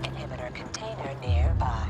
Inhibitor container nearby.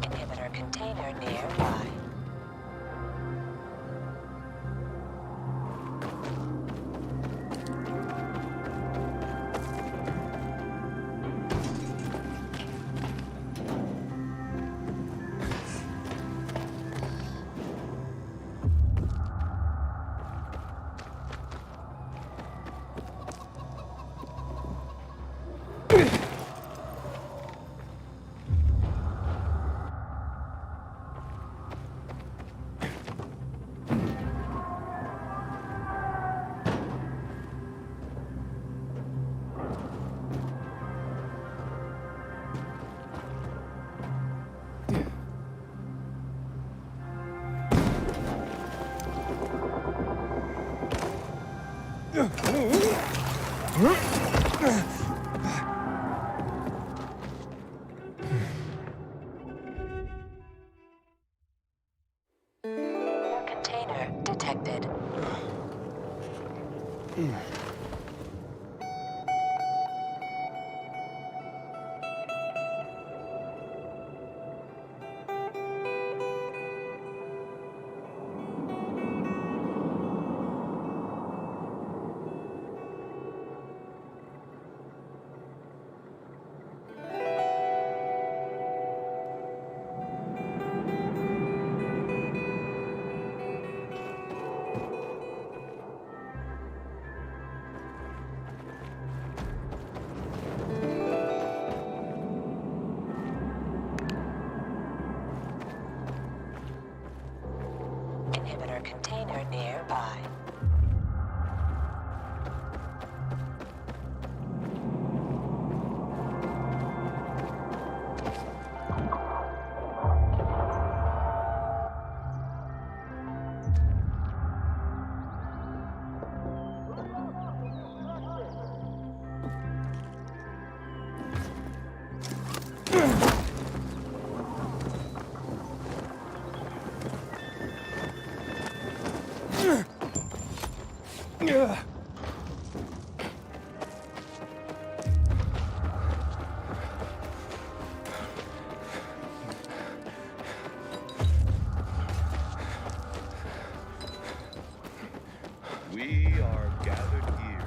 Inhibitor container nearby. Container detected. Inhibitor container nearby. We are gathered here.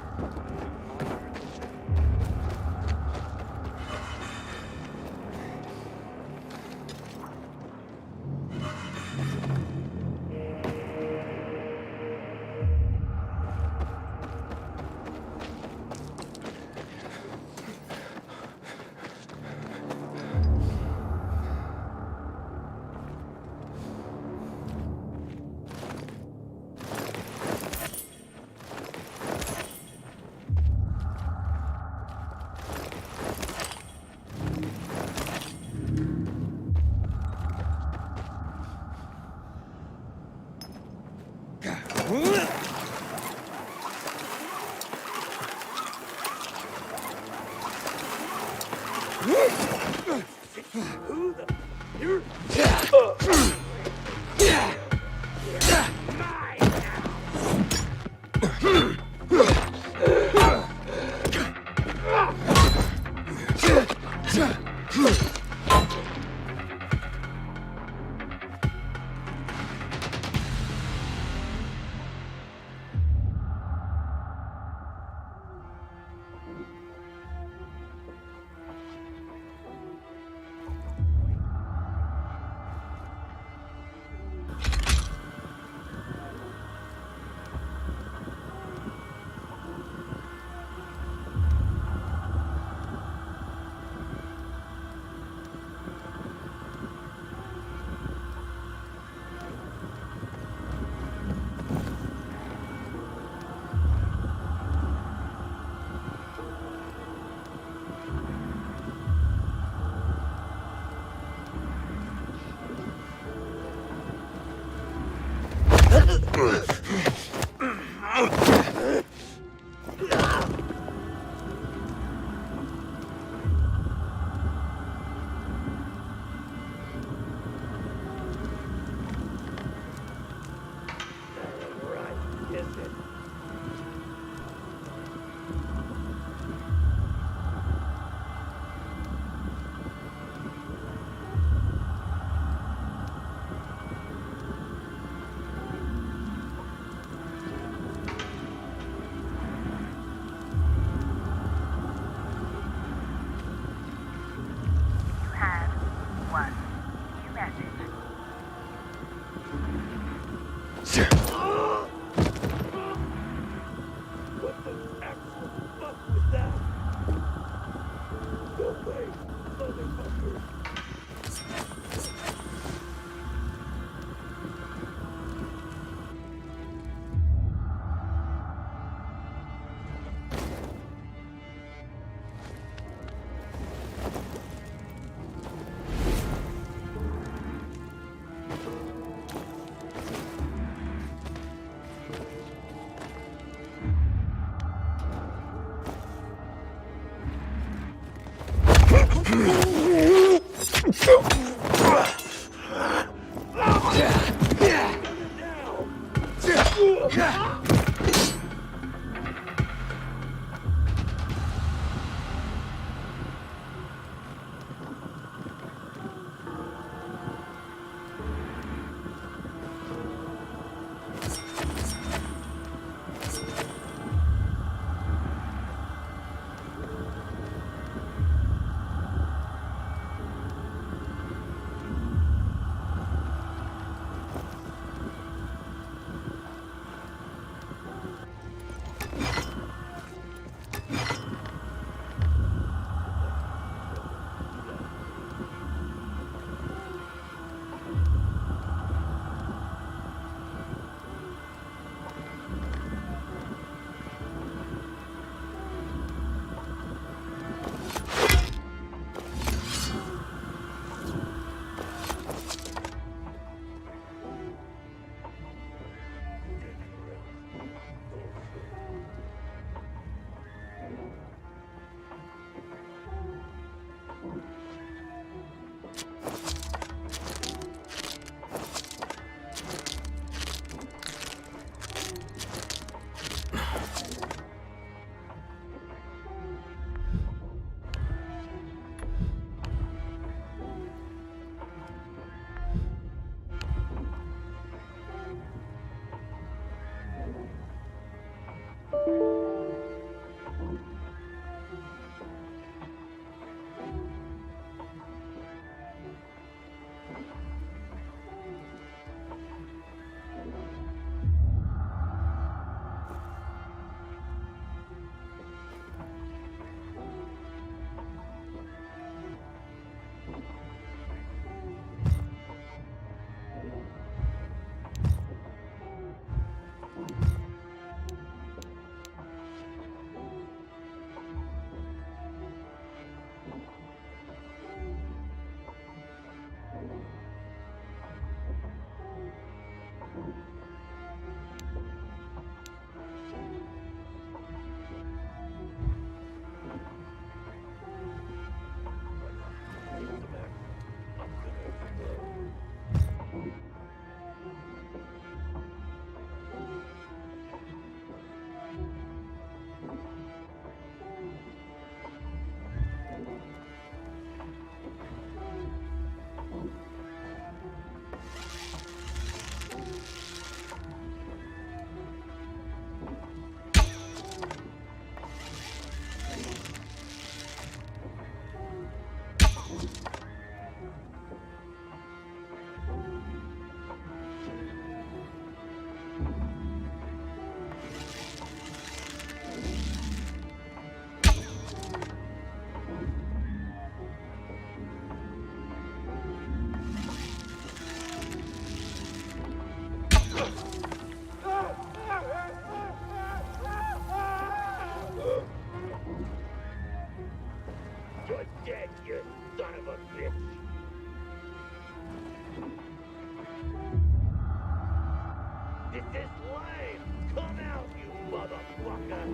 This is lame! Come out, you motherfucker!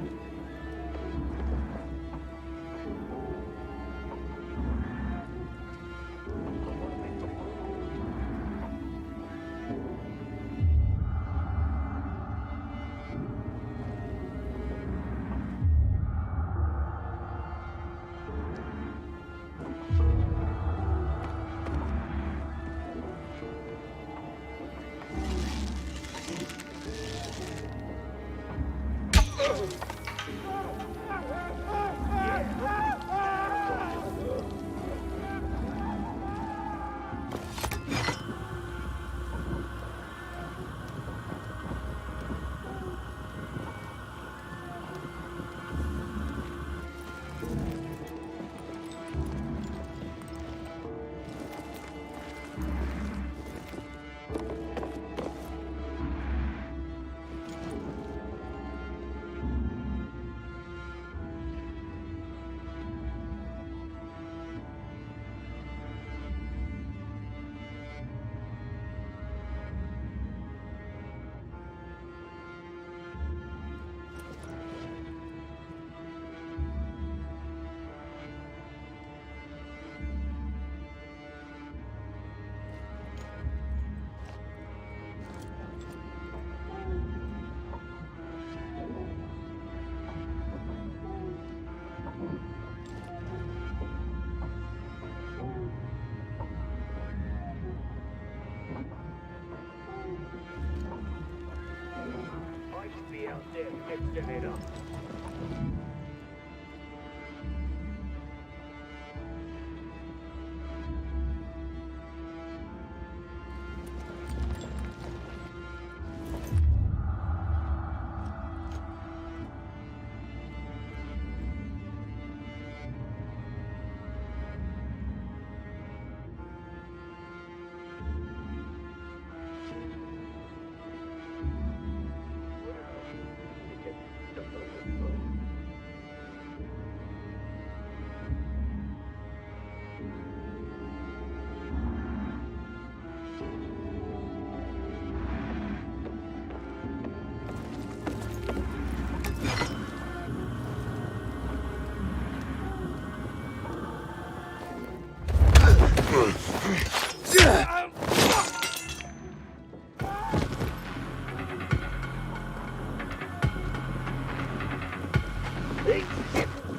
Out there mixing it up.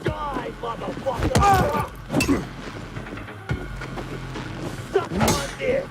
Die, motherfucker! Suck on this!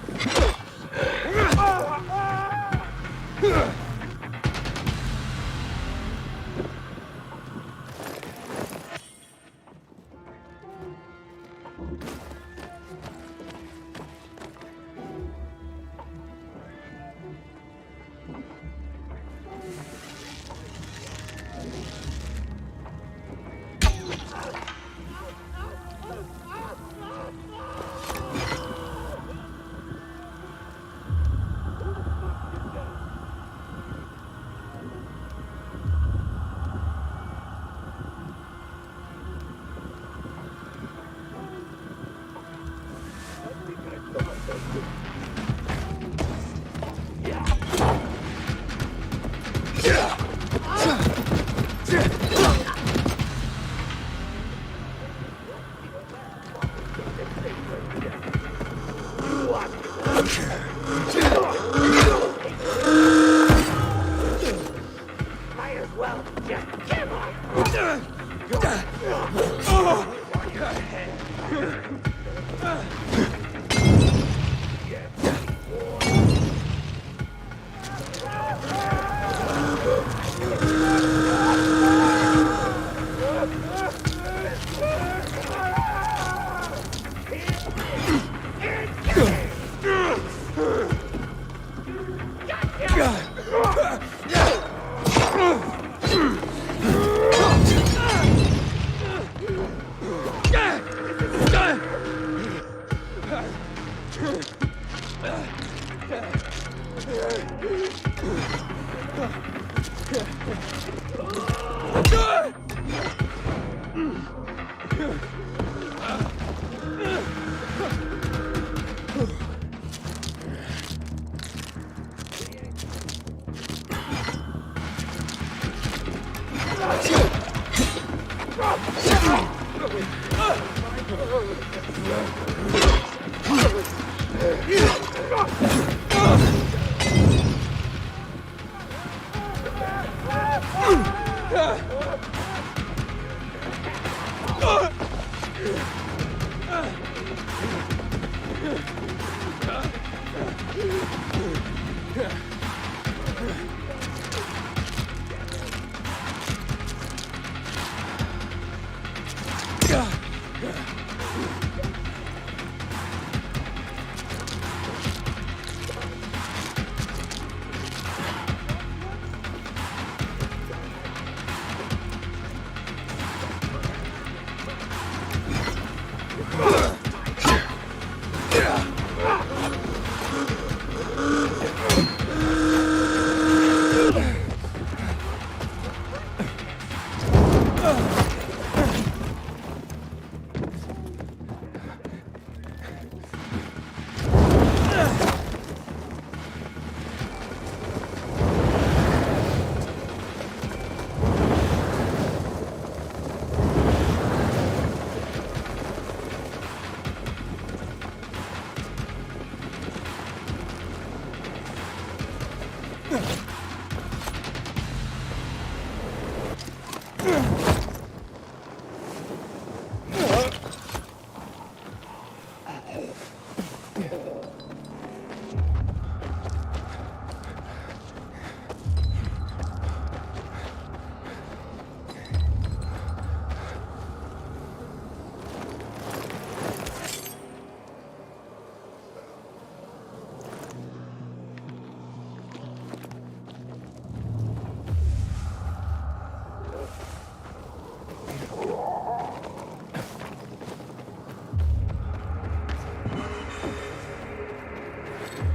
Might as well just give up!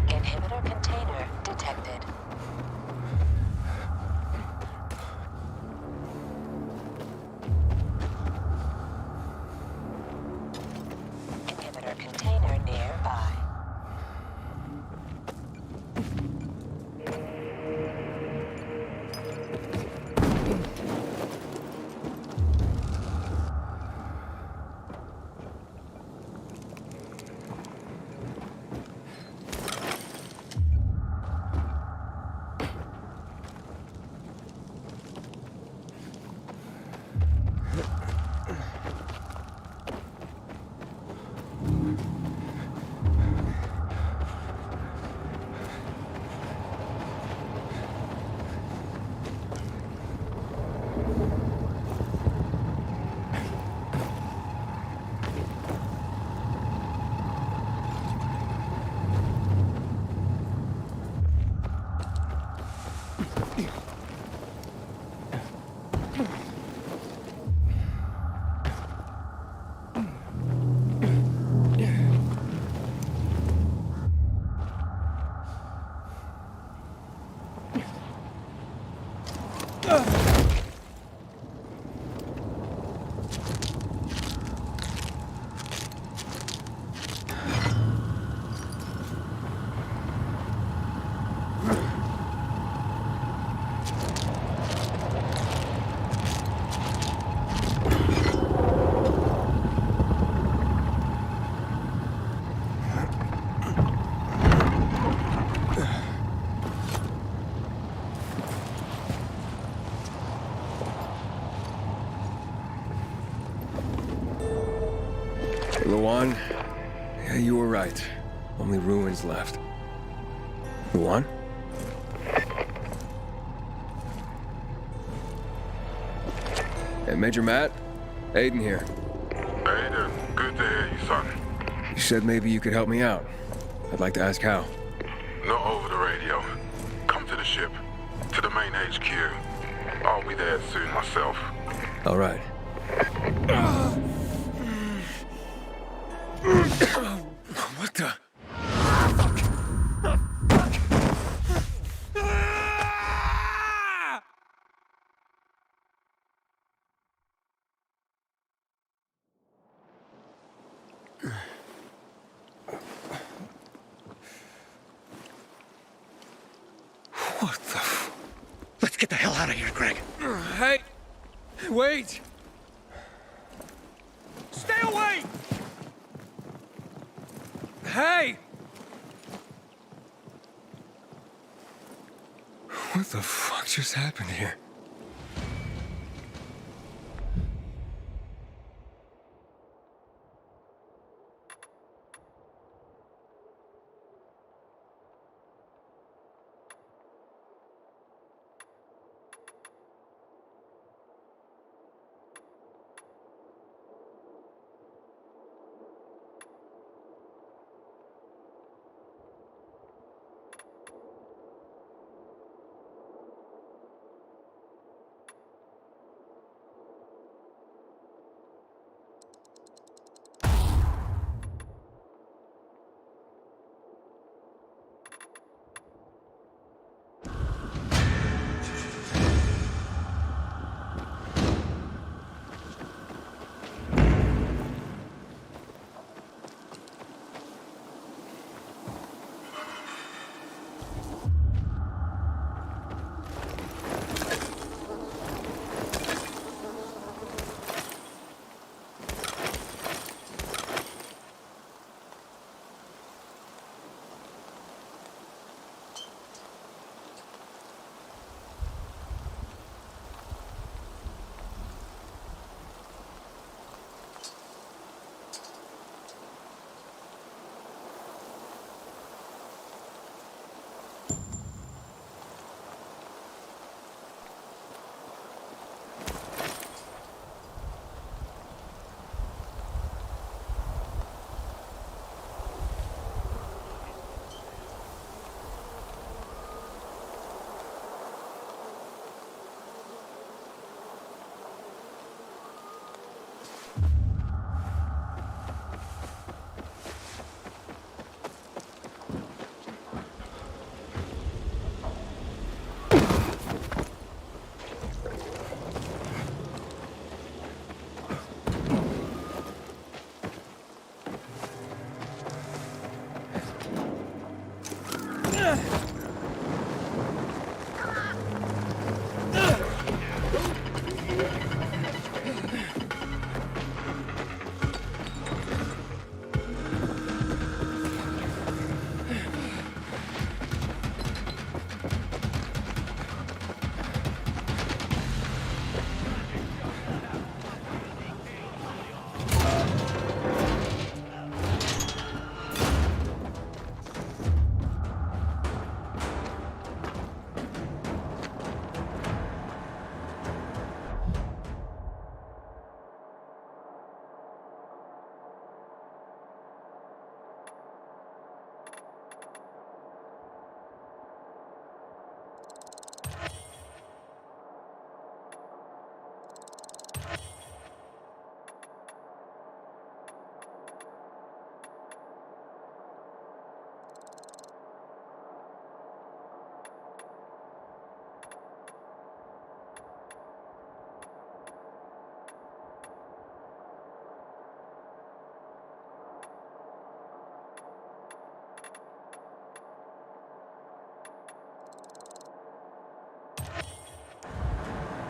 Inhibitor container detected. Inhibitor container nearby. Luan? Yeah, you were right. Only ruins left. Luan? Hey, Major Matt? Aiden here. Aiden, good to hear you, son. You said maybe you could help me out. I'd like to ask how. Not over the radio. Come to the ship. To the main HQ. I'll be there soon myself. All right. What the? What the Let's get the hell out of here, Greg. Hey! Wait! Stay away! Hey! What the fuck just happened here?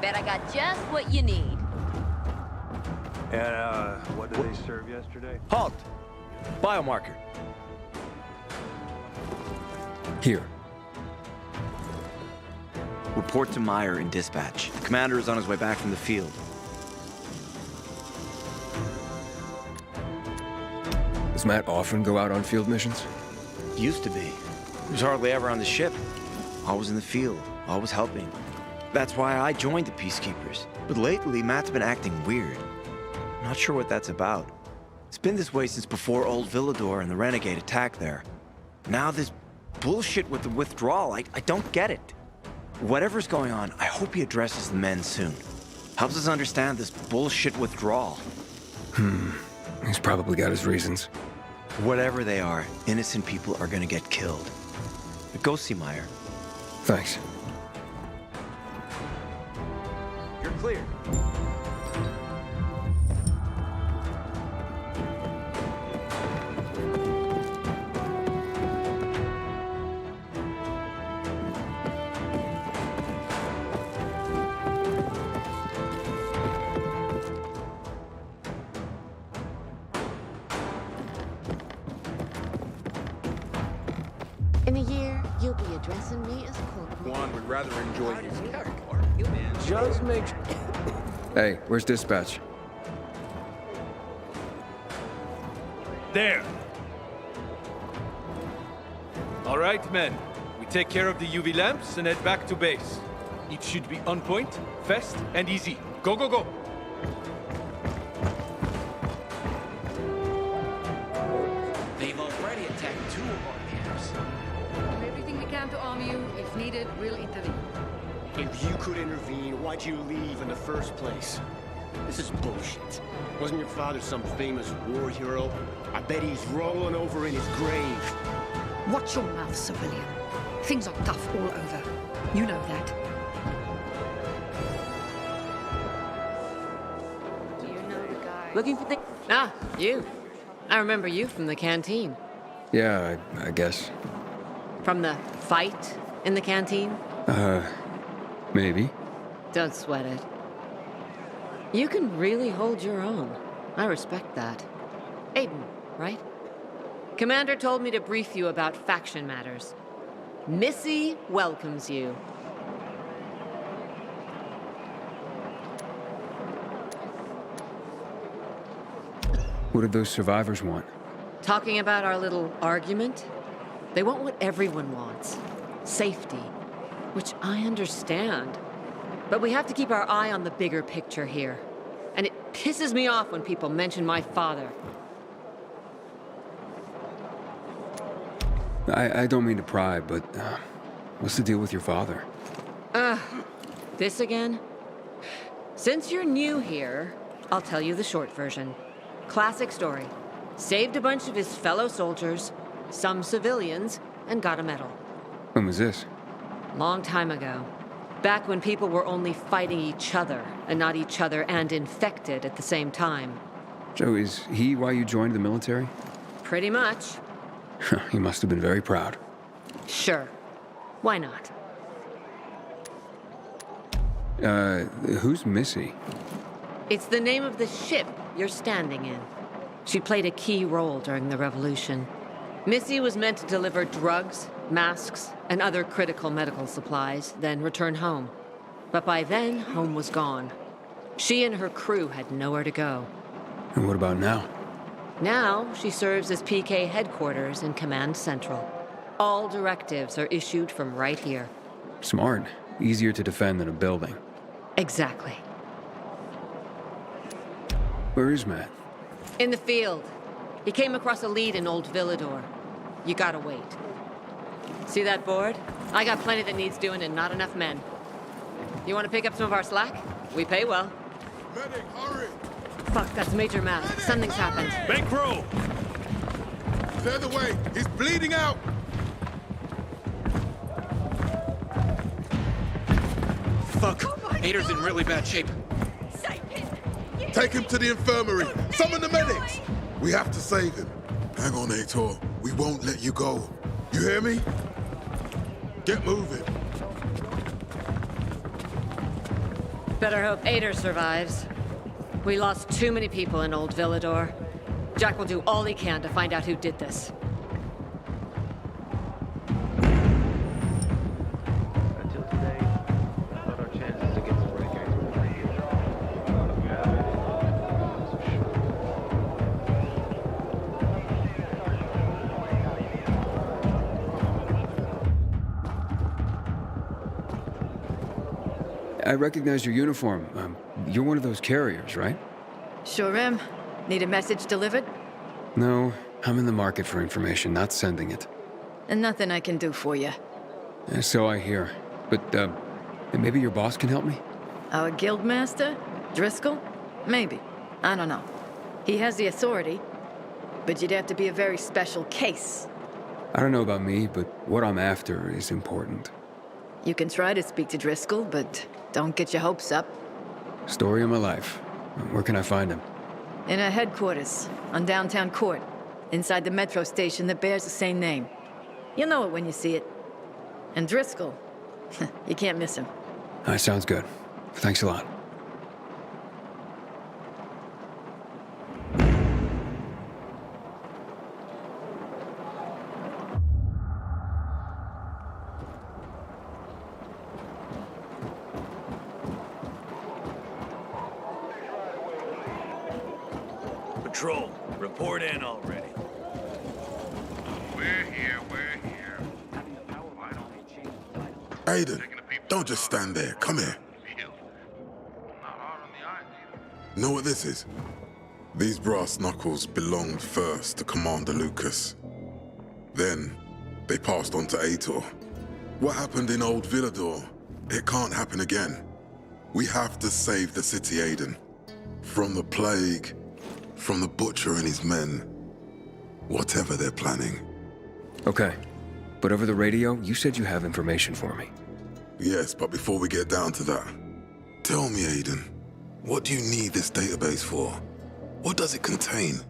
Bet I got just what you need. And, what did they serve yesterday? Halt! Biomarker. Here. Report to Meyer in dispatch. The commander is on his way back from the field. Does Matt often go out on field missions? Used to be. He was hardly ever on the ship. Always in the field, always helping. That's why I joined the Peacekeepers. But lately, Matt's been acting weird. I'm not sure what that's about. It's been this way since before old Villador and the Renegade attacked there. Now this bullshit with the withdrawal, I don't get it. Whatever's going on, I hope he addresses the men soon. Helps us understand this bullshit withdrawal. He's probably got his reasons. Whatever they are, innocent people are gonna get killed. But go see Meyer. Thanks. You're clear. be addressing me as Corporal. Juan would rather enjoy his Just make. Hey, where's dispatch? There. All right, men. We take care of the UV lamps and head back to base. It should be on point, fast, and easy. Go, go, go! They've already attacked 2 of our camps. Do everything we can to arm you. If needed, we'll intervene. If you could intervene, why'd you leave in the first place? This is bullshit. Wasn't your father some famous war hero? I bet he's rolling over in his grave. Watch your mouth, civilian. Things are tough all over. You know that. Do you know the guy? Looking for the... Ah, you. I remember you from the canteen. Yeah, I guess. From the fight in the canteen? Maybe. Don't sweat it. You can really hold your own. I respect that. Aiden, right? Commander told me to brief you about faction matters. Missy welcomes you. What did those survivors want? Talking about our little argument? They want what everyone wants. Safety. Which I understand. But we have to keep our eye on the bigger picture here. And it pisses me off when people mention my father. I don't mean to pry, but what's the deal with your father? This again? Since you're new here, I'll tell you the short version. Classic story. Saved a bunch of his fellow soldiers, some civilians, and got a medal. When was this? Long time ago. Back when people were only fighting each other, and not each other and infected at the same time. Joe, is he why you joined the military? Pretty much. He must have been very proud. Sure. Why not? Who's Missy? It's the name of the ship you're standing in. She played a key role during the revolution. Missy was meant to deliver drugs, masks, and other critical medical supplies, then return home. But by then, home was gone. She and her crew had nowhere to go. And what about now? Now, she serves as PK headquarters in Command Central. All directives are issued from right here. Smart. Easier to defend than a building. Exactly. Where is Matt? In the field. He came across a lead in Old Villador. You gotta wait. See that board? I got plenty that needs doing and not enough men. You wanna pick up some of our slack? We pay well. Medic, hurry! Fuck, that's Major Matt. Something's happened. Bankroll! Clear the way! He's bleeding out! Fuck! Ader's in really bad shape. Take him to the infirmary! Summon the medics! We have to save him. Hang on, Aitor. We won't let you go. You hear me? Get moving. Better hope Ader survives. We lost too many people in Old Villador. Jack will do all he can to find out who did this. Until today, I thought our chances against breakers were pretty good. I recognize your uniform. You're one of those carriers, right? Sure am. Need a message delivered? No, I'm in the market for information, not sending it. And nothing I can do for you. So I hear. But, maybe your boss can help me? Our guildmaster? Driscoll? Maybe. I don't know. He has the authority, but you'd have to be a very special case. I don't know about me, but what I'm after is important. You can try to speak to Driscoll, but don't get your hopes up. Story of my life. Where can I find him? In our headquarters, on downtown Court, inside the metro station that bears the same name. You'll know it when you see it. And Driscoll, you can't miss him. That sounds good. Thanks a lot. Patrol, report in already. We're here. Aiden, don't just stand there. Come here. Know what this is? These brass knuckles belonged first to Commander Lucas. Then, they passed on to Aitor. What happened in Old Villador, it can't happen again. We have to save the city, Aiden. From the plague, from the Butcher and his men. Whatever they're planning. Okay. But over the radio, you said you have information for me. Yes, but before we get down to that, tell me, Aiden, what do you need this database for? What does it contain?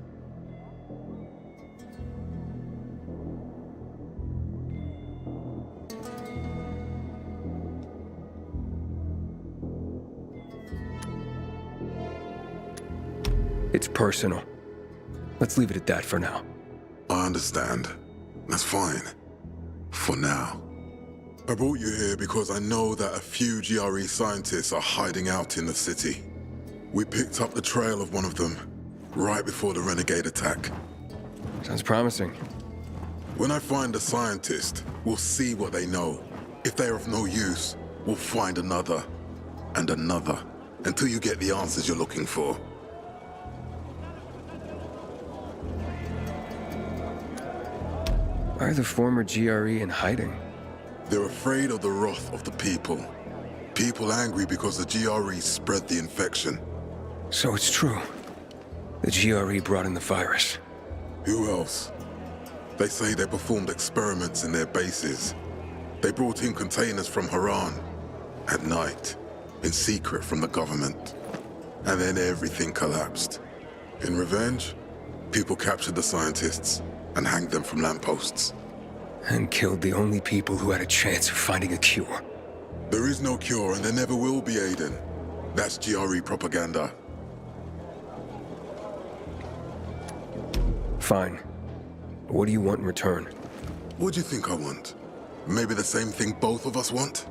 It's personal. Let's leave it at that for now. I understand. That's fine. For now. I brought you here because I know that a few GRE scientists are hiding out in the city. We picked up the trail of one of them right before the Renegade attack. Sounds promising. When I find a scientist, we'll see what they know. If they're of no use, we'll find another and another until you get the answers you're looking for. Why are the former GRE in hiding? They're afraid of the wrath of the people. People angry because the GRE spread the infection. So it's true. The GRE brought in the virus. Who else? They say they performed experiments in their bases. They brought in containers from Haran. At night. In secret from the government. And then everything collapsed. In revenge, people captured the scientists and hanged them from lampposts. And killed the only people who had a chance of finding a cure. There is no cure and there never will be, Aiden. That's GRE propaganda. Fine. What do you want in return? What do you think I want? Maybe the same thing both of us want?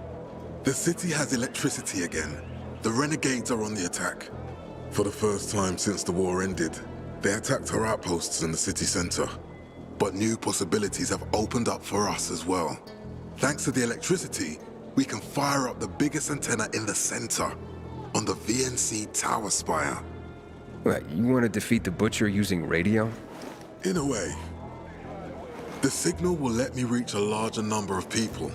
The city has electricity again. The Renegades are on the attack. For the first time since the war ended, they attacked our outposts in the city center. But new possibilities have opened up for us as well. Thanks to the electricity, we can fire up the biggest antenna in the center, on the VNC tower spire. What, you want to defeat the Butcher using radio? In a way. The signal will let me reach a larger number of people.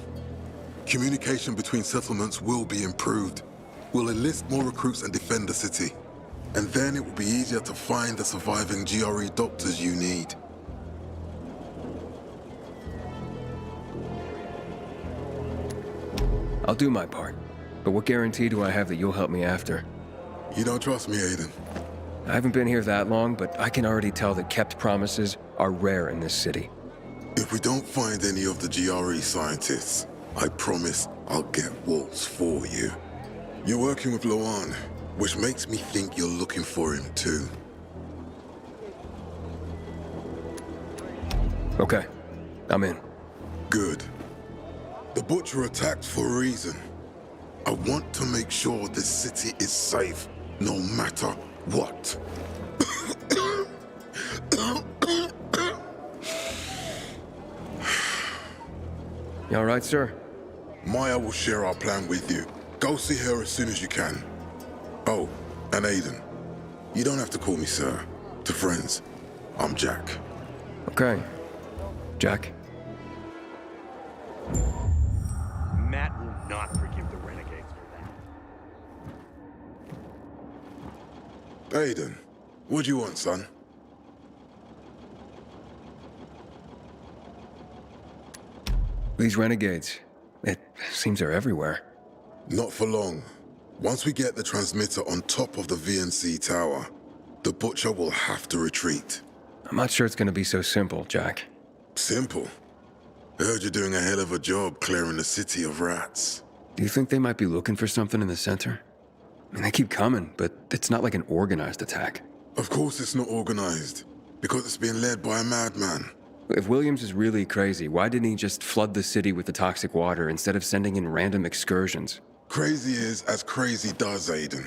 Communication between settlements will be improved. We'll enlist more recruits and defend the city. And then it will be easier to find the surviving GRE doctors you need. I'll do my part. But what guarantee do I have that you'll help me after? You don't trust me, Aiden? I haven't been here that long, but I can already tell that kept promises are rare in this city. If we don't find any of the GRE scientists, I promise I'll get Waltz for you. You're working with Loan, which makes me think you're looking for him too. Okay, I'm in. Good. The Butcher attacked for a reason. I want to make sure this city is safe, no matter what. You all right, sir? Maya will share our plan with you. Go see her as soon as you can. Oh, and Aiden, you don't have to call me sir. To friends, I'm Jack. Okay. Jack? Matt will not forgive the Renegades for that. Aiden, what do you want, son? These Renegades, it seems they're everywhere. Not for long. Once we get the transmitter on top of the VNC tower, the Butcher will have to retreat. I'm not sure it's gonna be so simple, Jack. Simple? I heard you're doing a hell of a job clearing the city of rats. Do you think they might be looking for something in the center? I mean, they keep coming, but it's not like an organized attack. Of course it's not organized, because it's being led by a madman. If Williams is really crazy, why didn't he just flood the city with the toxic water instead of sending in random excursions? Crazy is as crazy does, Aiden.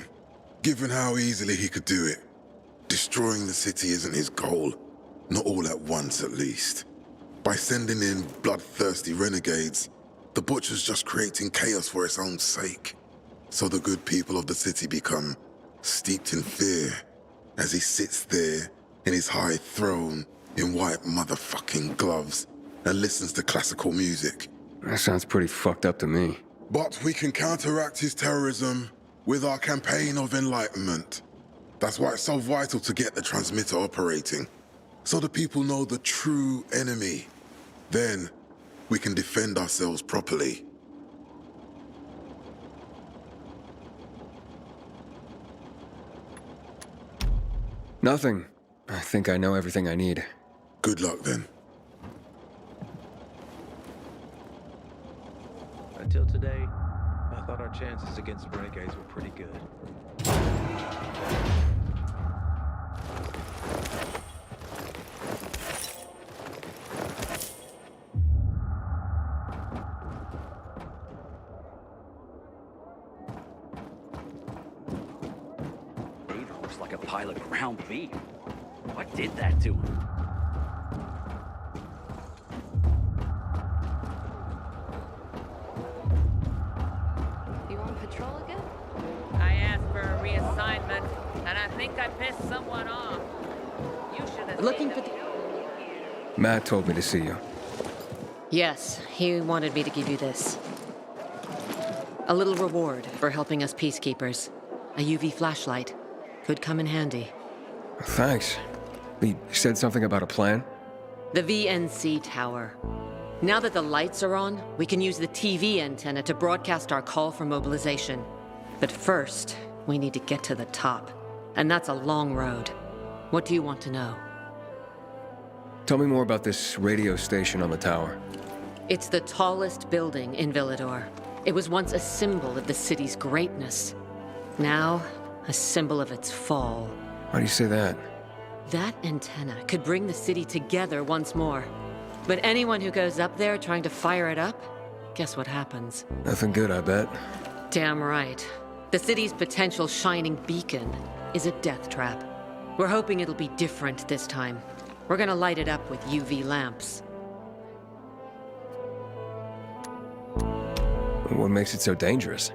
Given how easily he could do it. Destroying the city isn't his goal. Not all at once, at least. By sending in bloodthirsty renegades, the Butcher's just creating chaos for its own sake. So the good people of the city become steeped in fear as he sits there in his high throne in white motherfucking gloves and listens to classical music. That sounds pretty fucked up to me. But we can counteract his terrorism with our campaign of enlightenment. That's why it's so vital to get the transmitter operating, so the people know the true enemy. Then, we can defend ourselves properly. Nothing. I think I know everything I need. Good luck, then. Until today, I thought our chances against renegades were pretty good. Dave looks like a pile of ground beef. What did that to him? You on patrol again? I asked for a reassignment, and I think I pissed someone off. You should have looking for. Matt told me to see you. Yes, he wanted me to give you this. A little reward for helping us peacekeepers. A UV flashlight. Could come in handy. Thanks. He said something about a plan? The VNC tower. Now that the lights are on, we can use the TV antenna to broadcast our call for mobilization. But first, we need to get to the top. And that's a long road. What do you want to know? Tell me more about this radio station on the tower. It's the tallest building in Villador. It was once a symbol of the city's greatness. Now, a symbol of its fall. Why do you say that? That antenna could bring the city together once more. But anyone who goes up there trying to fire it up, guess what happens? Nothing good, I bet. Damn right. The city's potential shining beacon is a death trap. We're hoping it'll be different this time. We're gonna light it up with UV lamps. What makes it so dangerous?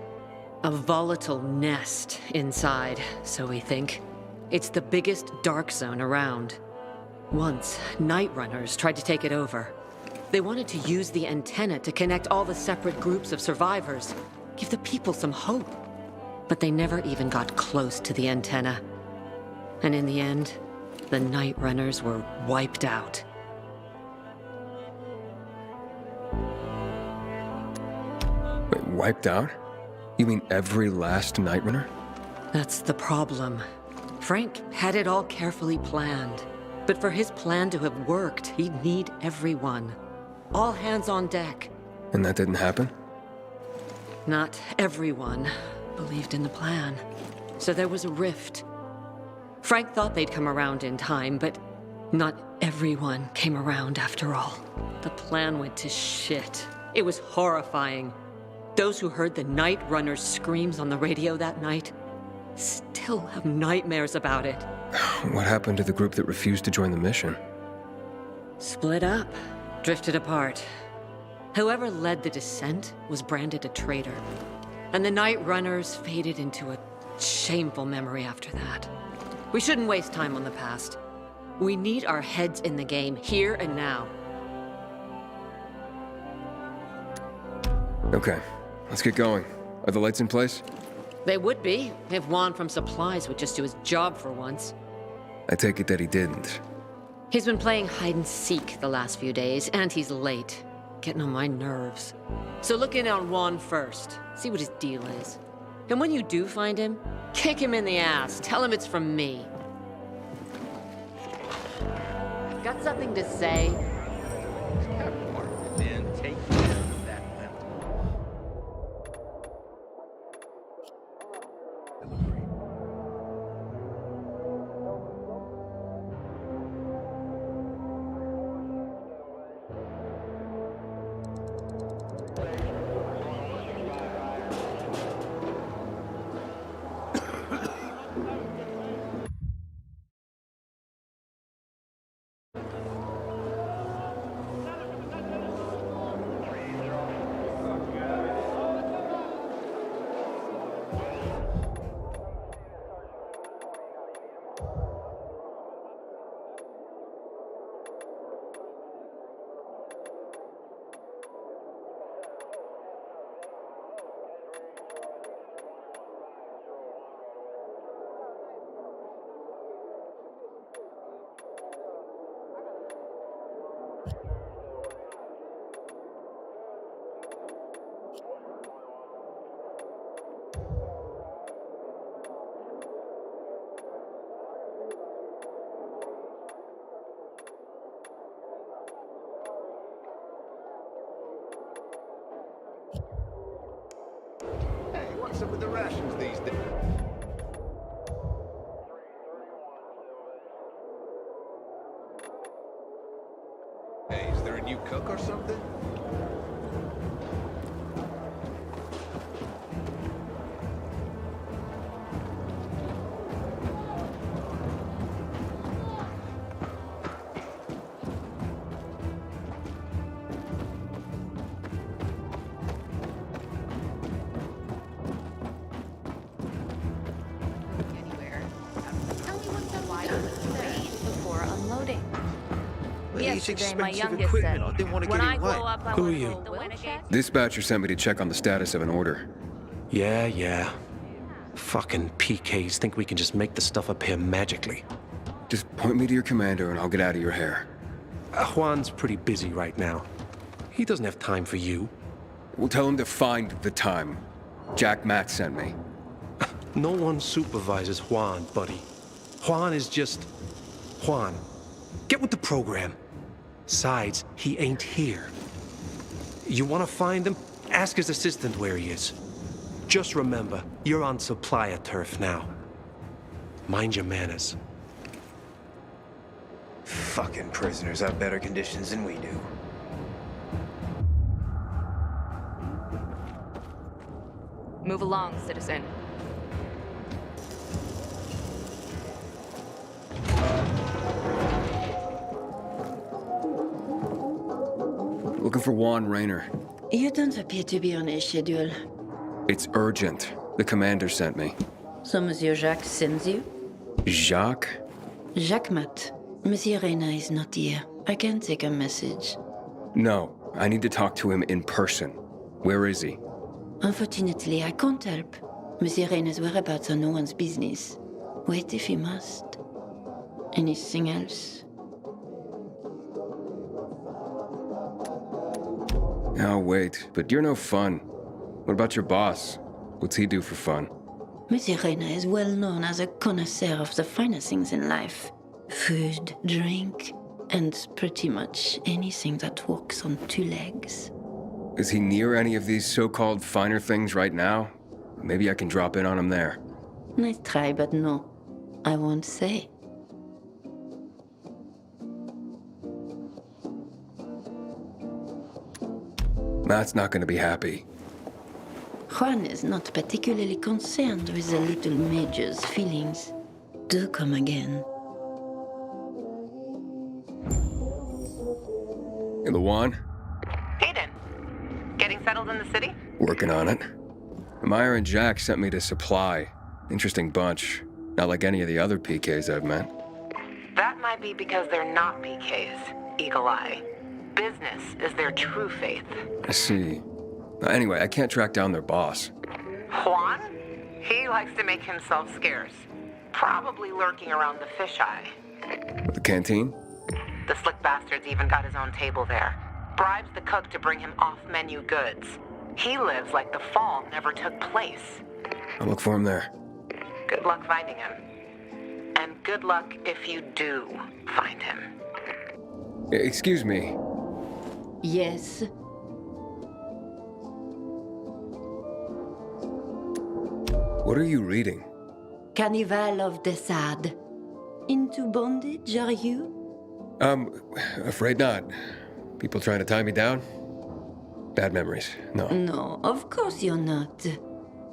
A volatile nest inside, so we think. It's the biggest dark zone around. Once, Night Runners tried to take it over. They wanted to use the antenna to connect all the separate groups of survivors, give the people some hope. But they never even got close to the antenna. And in the end, the Night Runners were wiped out. Wait, wiped out? You mean every last Night Runner? That's the problem. Frank had it all carefully planned. But for his plan to have worked, he'd need everyone. All hands on deck. And that didn't happen? Not everyone believed in the plan. So there was a rift. Frank thought they'd come around in time, but not everyone came around after all. The plan went to shit. It was horrifying. Those who heard the Night Runner's screams on the radio that night still have nightmares about it. What happened to the group that refused to join the mission? Split up, drifted apart. Whoever led the descent was branded a traitor. And the Night Runners faded into a shameful memory after that. We shouldn't waste time on the past. We need our heads in the game, here and now. Okay, let's get going. Are the lights in place? They would be, if Juan from Supplies would just do his job for once. I take it that he didn't. He's been playing hide and seek the last few days, and he's late. Getting on my nerves. So look in on Juan first. See what his deal is. And when you do find him, kick him in the ass. Tell him it's from me. Got something to say? Man, take What's up with the rations these days? Hey, is there a new cook or something? Anywhere. Tell me what's up. Why before unloading? Yesterday, my youngest said, I didn't want to when get I it grow wet. up, I Who want are to you? build the Winnebago. Dispatcher sent me to check on the status of an order. Yeah. Fucking PKs think we can just make the stuff up here magically. Just point me to your commander and I'll get out of your hair. Juan's pretty busy right now. He doesn't have time for you. We'll tell him to find the time. Jack Matt sent me. No one supervises Juan, buddy. Juan is just Juan. Get with the program. Besides, he ain't here. You want to find him? Ask his assistant where he is. Just remember, you're on supplier turf now. Mind your manners. Fucking prisoners have better conditions than we do. Move along, citizen. Looking for Juan Rayner. You don't appear to be on a schedule. It's urgent. The commander sent me. So Monsieur Jacques sends you? Jacques? Jacques Mat. Monsieur Reyna is not here. I can take a message. No, I need to talk to him in person. Where is he? Unfortunately, I can't help. Monsieur Reyna's whereabouts are no one's business. Wait if you must. Anything else? Oh, wait, but you're no fun. What about your boss? What's he do for fun? Monsieur Reyna is well known as a connoisseur of the finer things in life. Food, drink, and pretty much anything that walks on two legs. Is he near any of these so-called finer things right now? Maybe I can drop in on him there. Nice try, but no. I won't say. Matt's not gonna be happy. Juan is not particularly concerned with the little major's feelings. Do come again. And the Juan? Hayden, getting settled in the city? Working on it. Meyer and Jack sent me to Supply. Interesting bunch. Not like any of the other PKs I've met. That might be because they're not PKs, Eagle Eye. Business is their true faith. I see. Anyway, I can't track down their boss. Juan? He likes to make himself scarce. Probably lurking around the fisheye. The canteen? The slick bastard's even got his own table there. Bribes the cook to bring him off-menu goods. He lives like the fall never took place. I'll look for him there. Good luck finding him. And good luck if you do find him. Excuse me. Yes? What are you reading? Carnival of the Sad. Into bondage, are you? Afraid not. People trying to tie me down? Bad memories. No. No, of course you're not.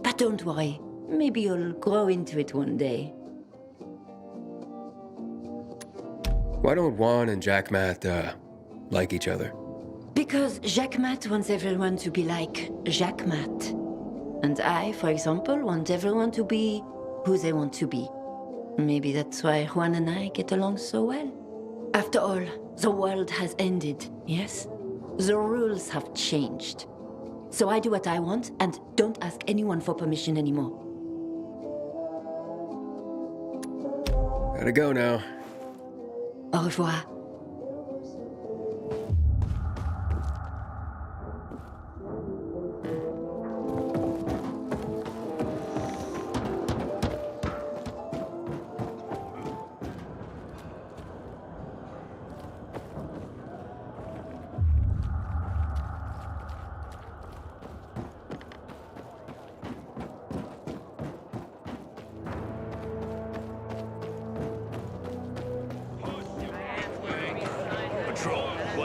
But don't worry. Maybe you'll grow into it one day. Why don't Juan and Jack Matt, like each other? Because Jacques Mat wants everyone to be like Jacques Mat. And I, for example, want everyone to be who they want to be. Maybe that's why Juan and I get along so well. After all, the world has ended, yes? The rules have changed. So I do what I want and don't ask anyone for permission anymore. Gotta go now. Au revoir.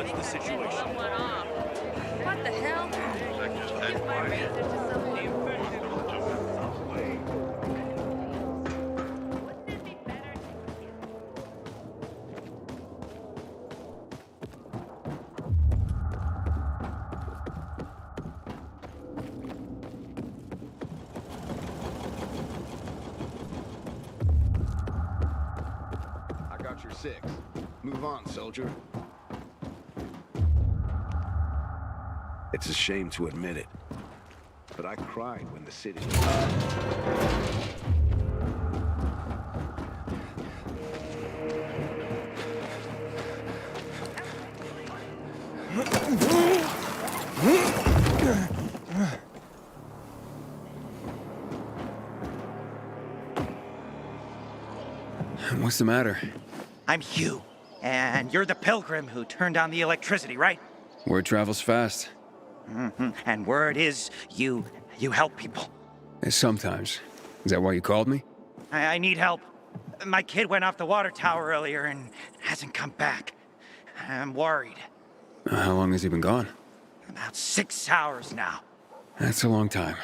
What's the situation? Someone off. What the hell? Give my razor to someone. Wouldn't it be better I got your 6. Move on, soldier. It's a shame to admit it, but I cried when the city What's the matter? I'm Hugh, and you're the pilgrim who turned on the electricity, right? Word travels fast. And word is you help people. Sometimes. Is that why you called me? I need help. My kid went off the water tower earlier and hasn't come back. I'm worried. How long has he been gone? About 6 hours now. That's a long time.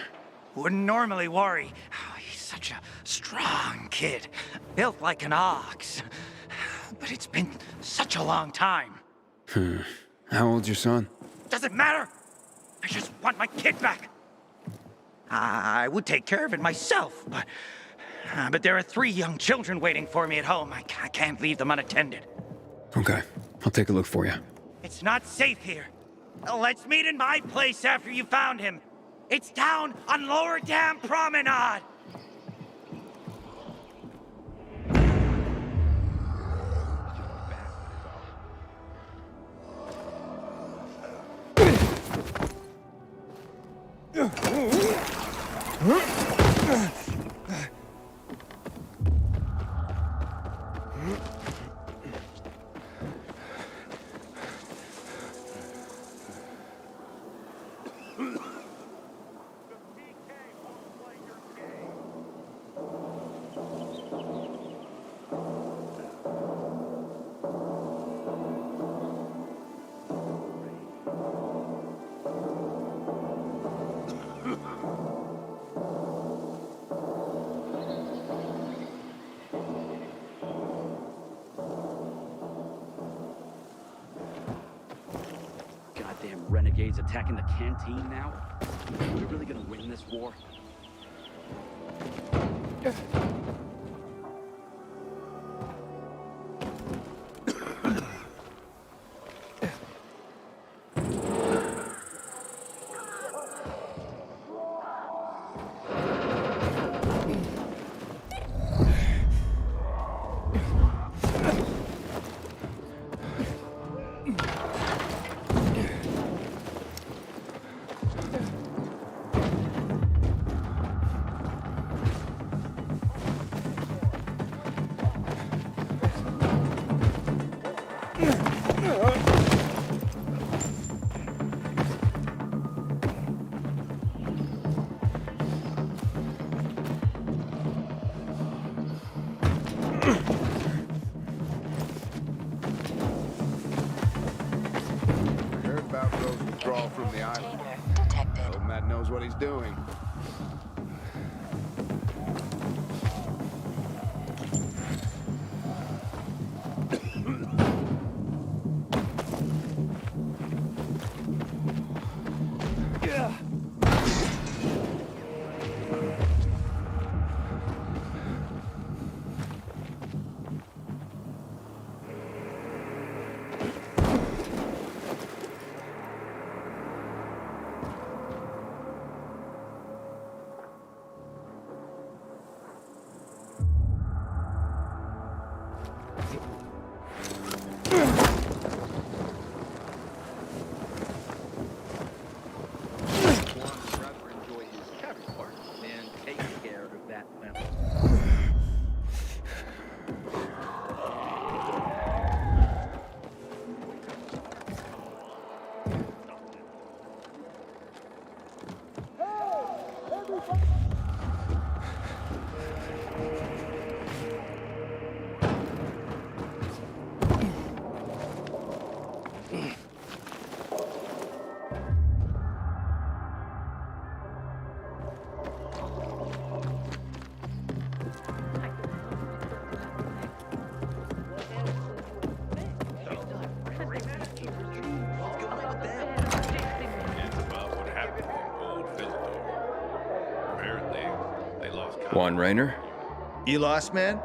Wouldn't normally worry. Oh, he's such a strong kid. Built like an ox. But it's been such a long time. How old's your son? Doesn't matter. I just want my kid back. I would take care of it myself, but there are 3 young children waiting for me at home. I can't leave them unattended. Okay, I'll take a look for you. It's not safe here. Let's meet in my place after you found him. It's down on Lower Dam Promenade. Goddamn renegades attacking the canteen now? Are we really gonna win this war? withdrawal from the island. Old Matt knows what he's doing. Juan Rayner? You lost, man?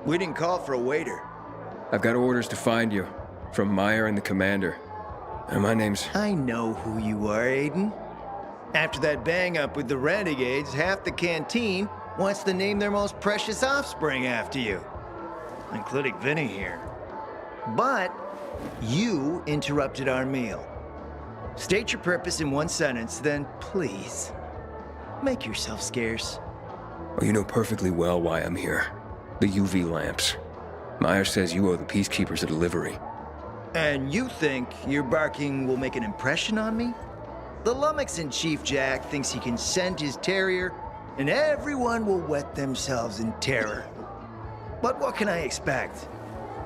We didn't call for a waiter. I've got orders to find you. From Meyer and the commander. And my name's... I know who you are, Aiden. After that bang-up with the Renegades, half the canteen wants to name their most precious offspring after you. Including Vinny here. But you interrupted our meal. State your purpose in one sentence, then please, make yourself scarce. Oh, you know perfectly well why I'm here. The UV lamps. Meyer says you owe the Peacekeepers a delivery. And you think your barking will make an impression on me? The Lummox-in-Chief Jack thinks he can send his terrier, and everyone will wet themselves in terror. But what can I expect?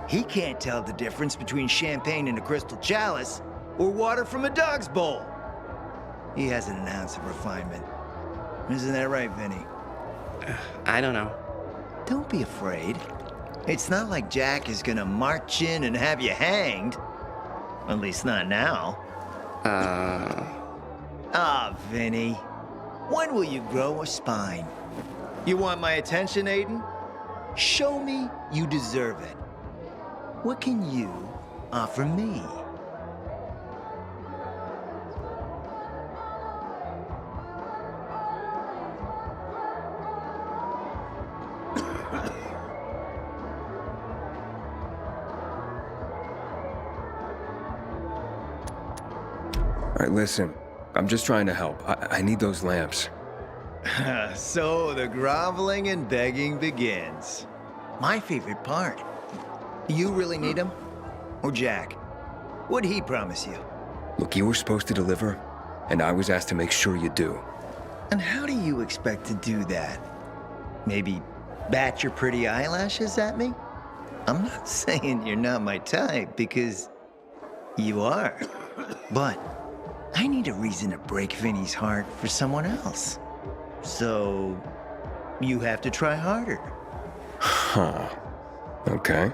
He can't tell the difference between champagne in a crystal chalice or water from a dog's bowl. He hasn't an ounce of refinement. Isn't that right, Vinny? I don't know. Don't be afraid. It's not like Jack is gonna march in and have you hanged. At least not now. Ah, Vinny. When will you grow a spine? You want my attention, Aiden? Show me you deserve it. What can you offer me? All right, listen. I'm just trying to help. I need those lamps. So the groveling and begging begins. My favorite part. You really need him? Or Jack? What'd he promise you? Look, you were supposed to deliver, and I was asked to make sure you do. And how do you expect to do that? Maybe bat your pretty eyelashes at me? I'm not saying you're not my type, because you are. But I need a reason to break Vinny's heart for someone else. So you have to try harder. Huh. Okay.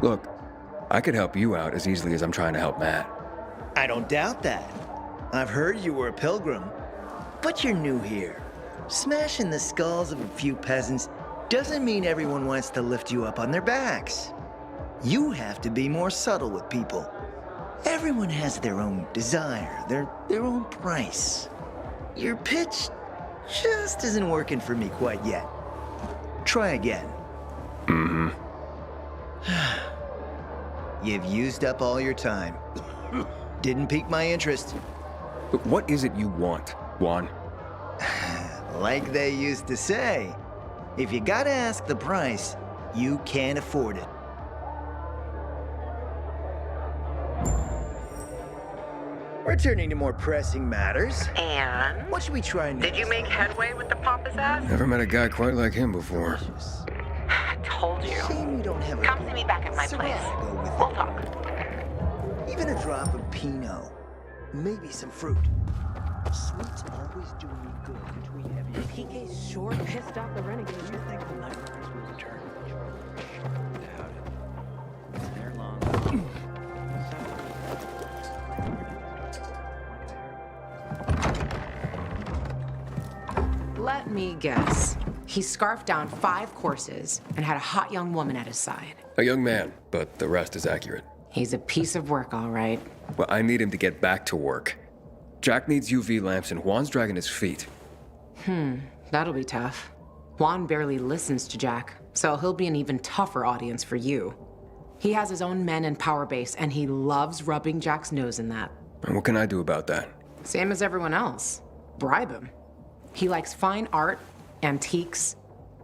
Look, I could help you out as easily as I'm trying to help Matt. I don't doubt that. I've heard you were a pilgrim. But you're new here. Smashing the skulls of a few peasants doesn't mean everyone wants to lift you up on their backs. You have to be more subtle with people. Everyone has their own desire, their own price. Your pitch just isn't working for me quite yet. Try again. Mm-hmm. You've used up all your time. Didn't pique my interest. But what is it you want, Juan? Like they used to say, if you gotta ask the price, you can't afford it. Returning to more pressing matters. And? What should we try next? Did you make headway with the pompous ass? Never met a guy quite like him before. I told you. Shame you don't have Come see me back at my place. We'll talk. Even a drop of Pinot. Maybe some fruit. Sweets always do me good between heavy. PK's sure pissed off the Renegades. You think the nightmares will return? Doubt it. They're long. Let me guess. He scarfed down 5 courses and had a hot young woman at his side. A young man, but the rest is accurate. He's a piece of work, all right. Well, I need him to get back to work. Jack needs UV lamps and Juan's dragging his feet. That'll be tough. Juan barely listens to Jack, so he'll be an even tougher audience for you. He has his own men and power base, and he loves rubbing Jack's nose in that. And what can I do about that? Same as everyone else. Bribe him. He likes fine art, antiques,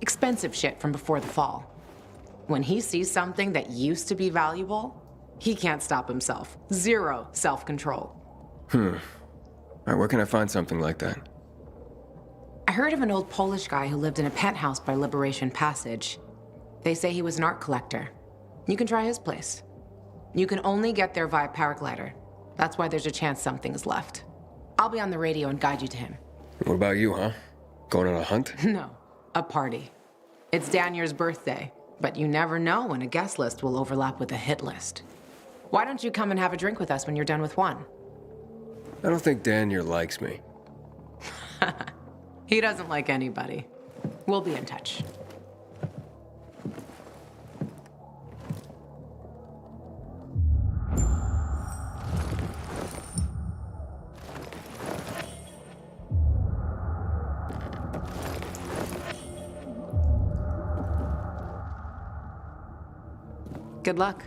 expensive shit from before the fall. When he sees something that used to be valuable, he can't stop himself. 0 self-control. All right, where can I find something like that? I heard of an old Polish guy who lived in a penthouse by Liberation Passage. They say he was an art collector. You can try his place. You can only get there via paraglider. That's why there's a chance something's left. I'll be on the radio and guide you to him. What about you, huh? Going on a hunt? No, a party. It's Danier's birthday. But you never know when a guest list will overlap with a hit list. Why don't you come and have a drink with us when you're done with Juan? I don't think Daniel likes me. He doesn't like anybody. We'll be in touch. Good luck.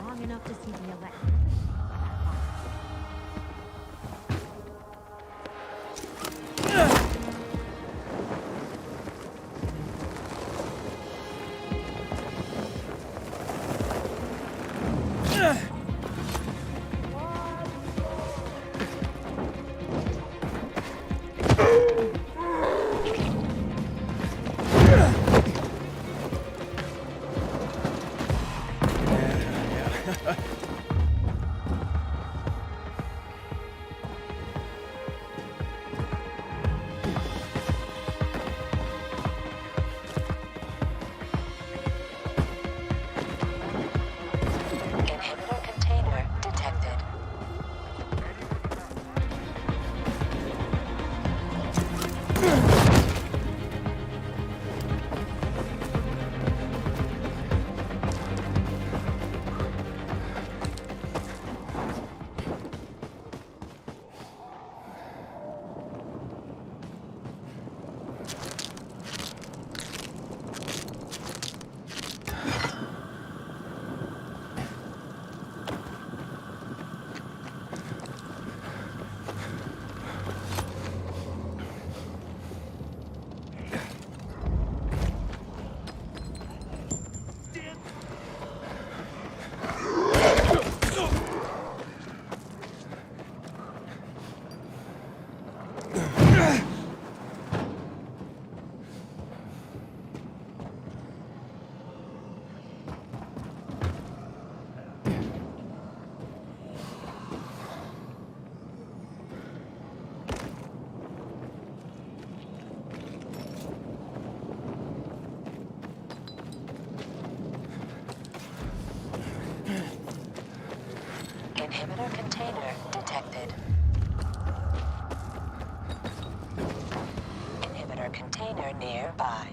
Long enough to see the elect. Inhibitor container detected. Inhibitor container detected. Inhibitor container nearby.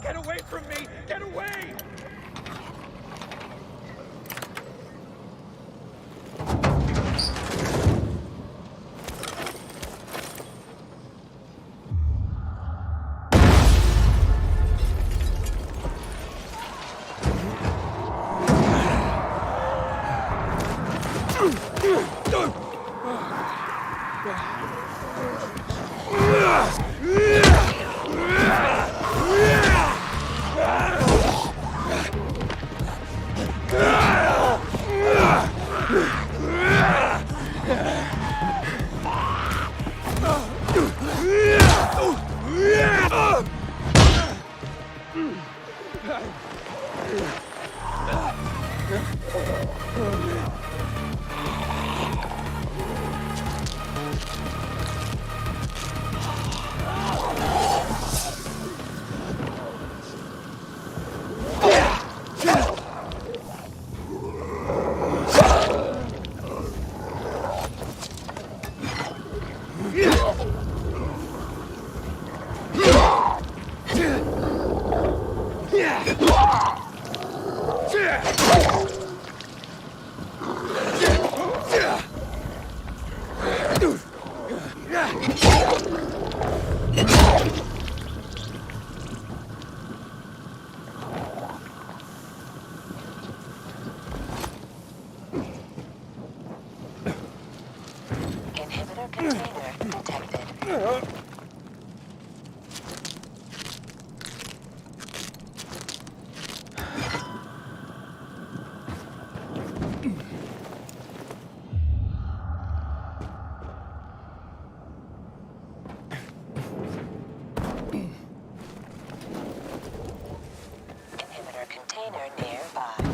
Get away from me! Get away! Inhibitor container detected. Inhibitor container nearby.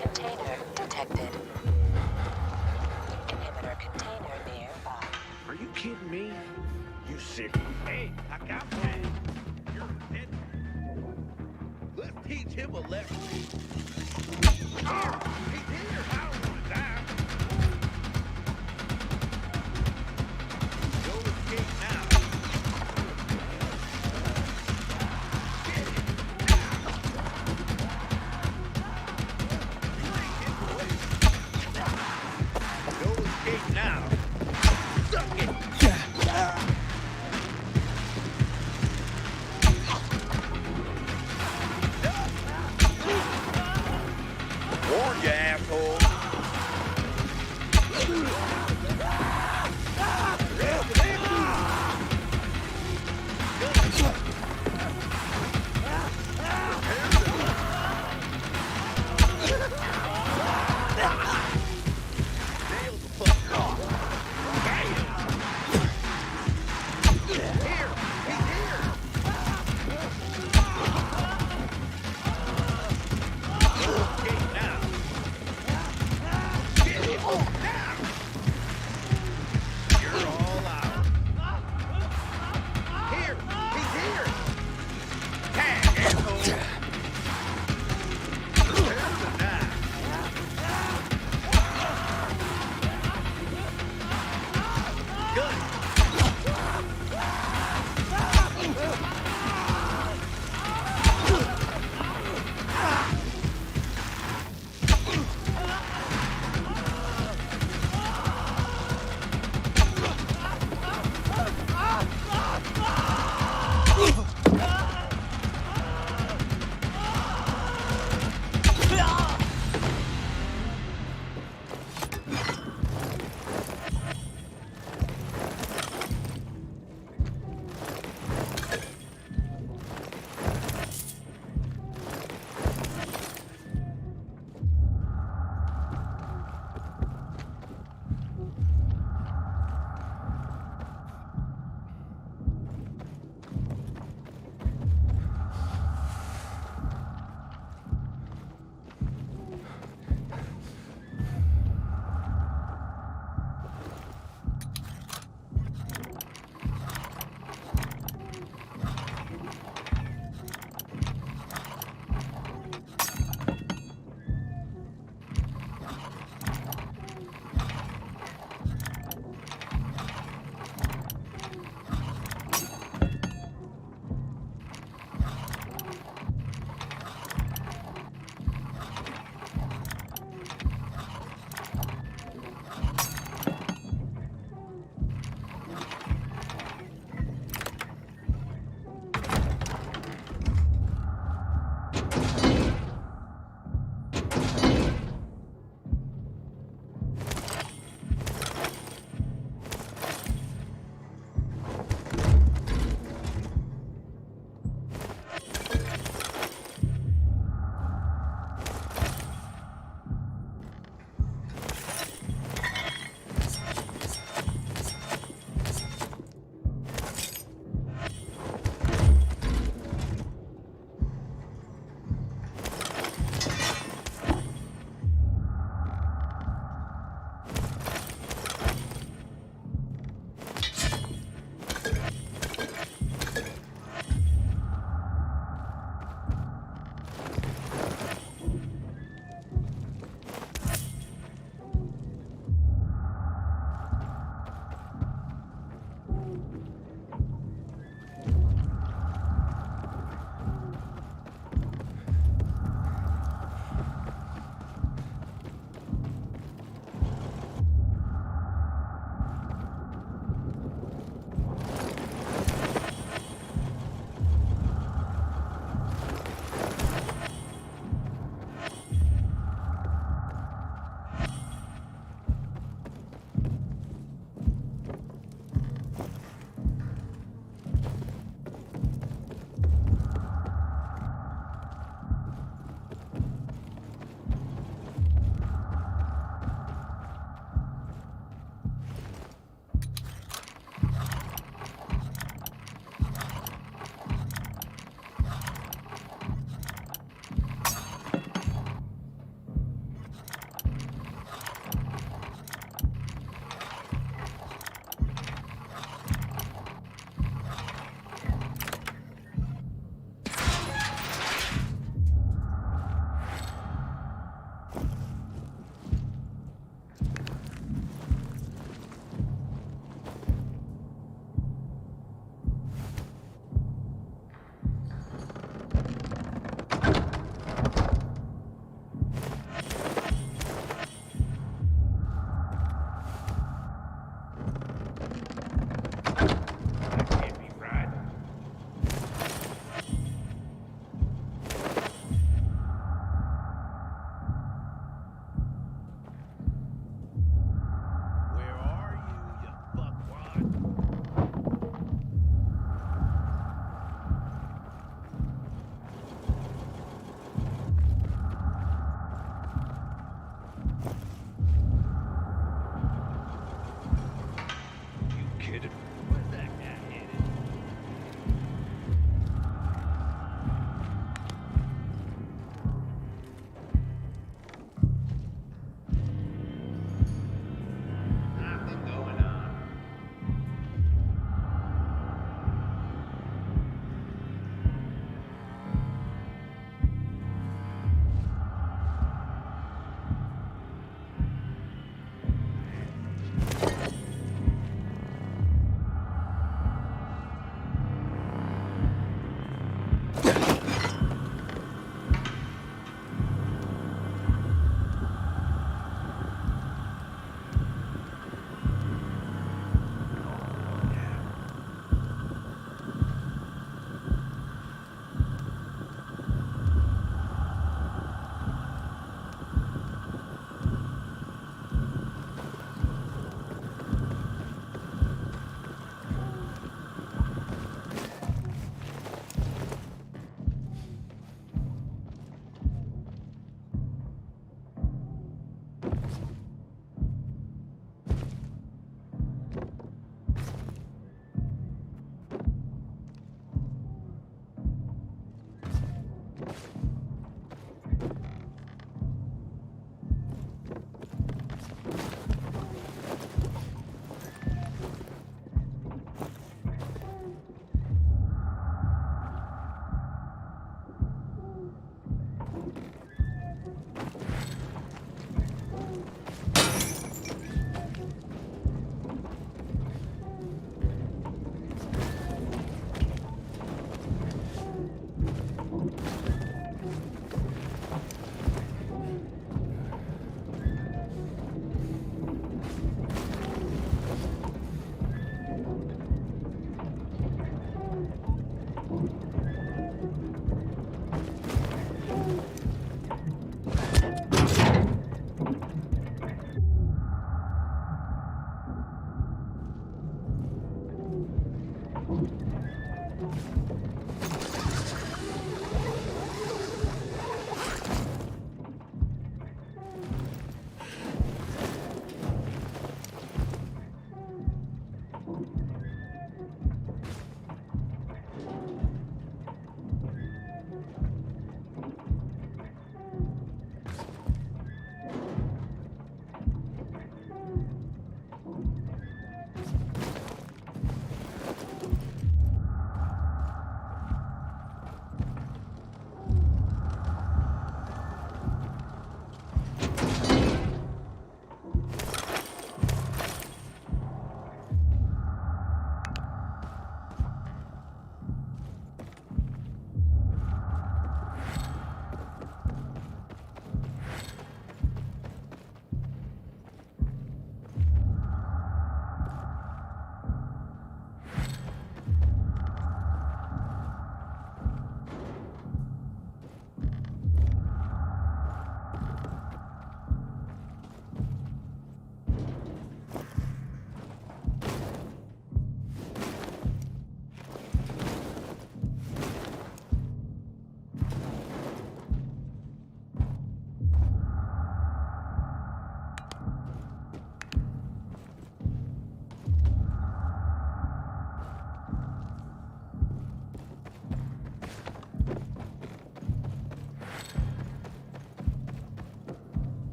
container detected. Inhibitor container nearby. Are you kidding me? You sick? Hey, I got one. You're dead. Let's teach him a lesson. Ah, he's here. I don't want to die. Don't escape now. No escape now. Suck it. Warn you, asshole.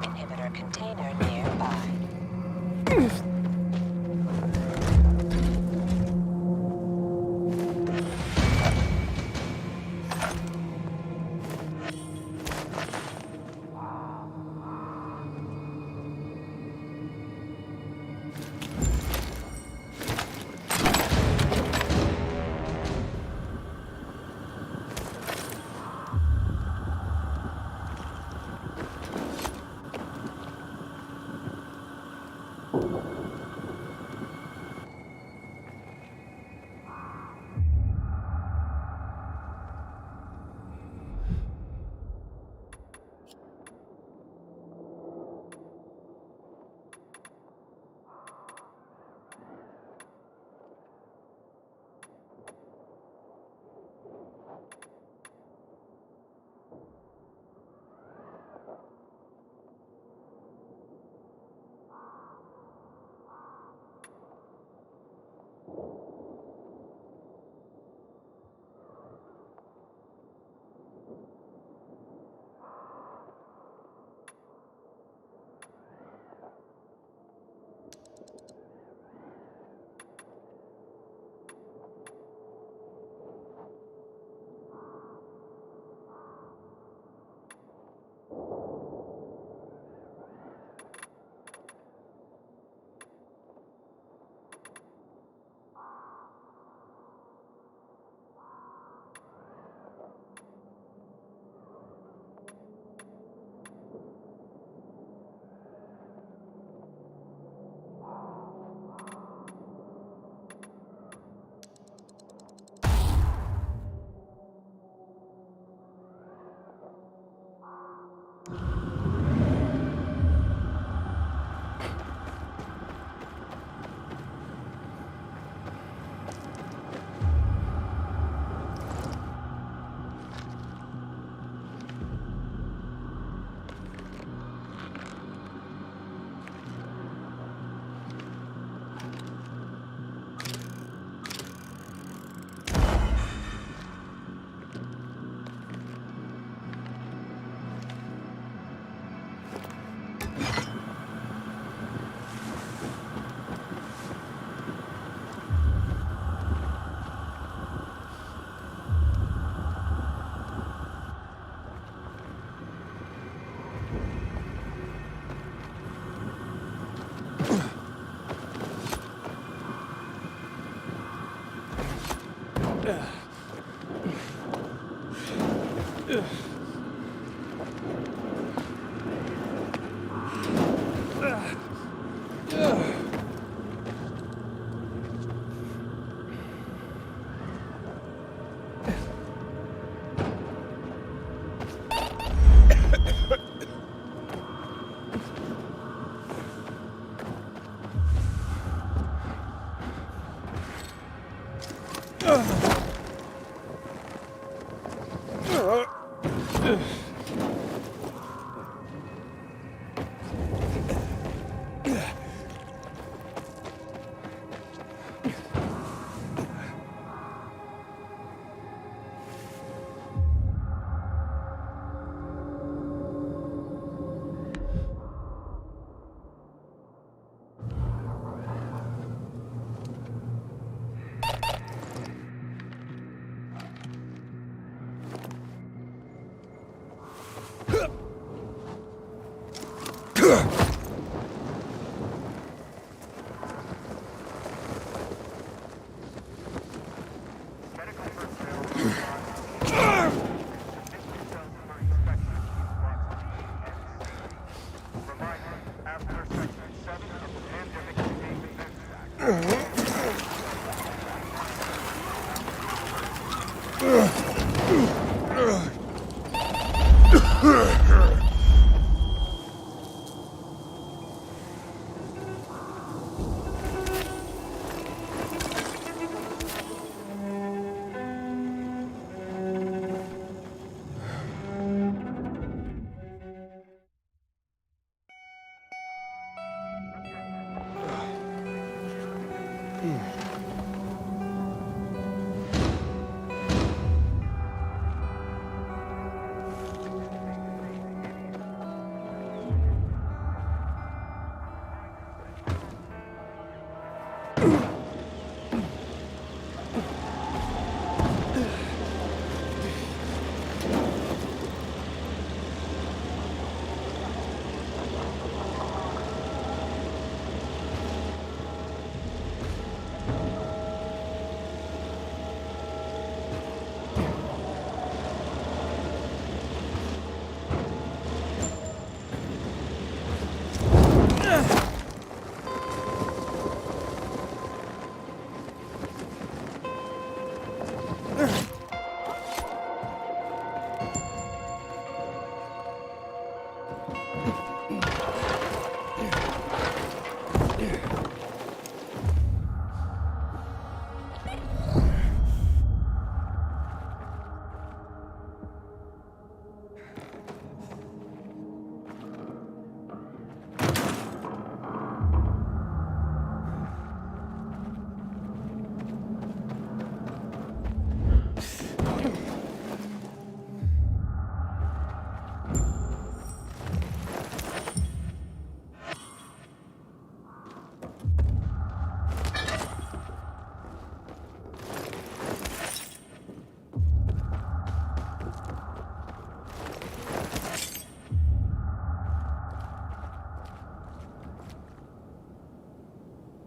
Inhibitor container nearby.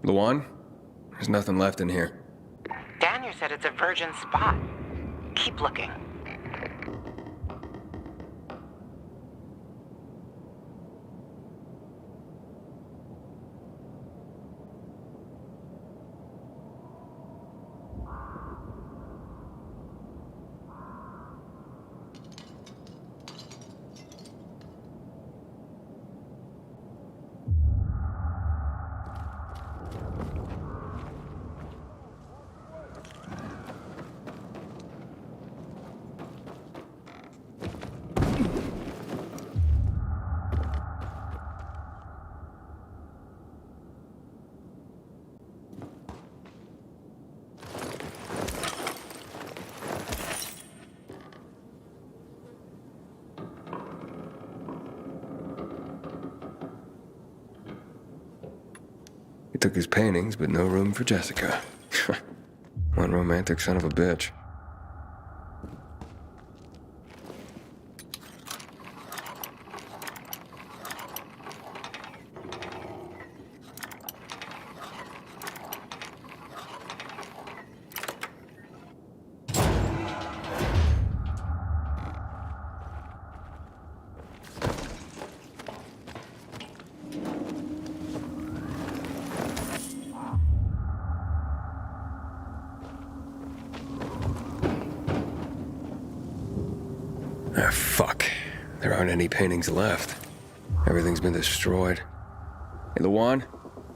Luan? There's nothing left in here. Daniel said it's a virgin spot. Keep looking. He took his paintings, but no room for Jessica. One romantic son of a bitch. Ah, fuck. There aren't any paintings left. Everything's been destroyed. Hey, Luan?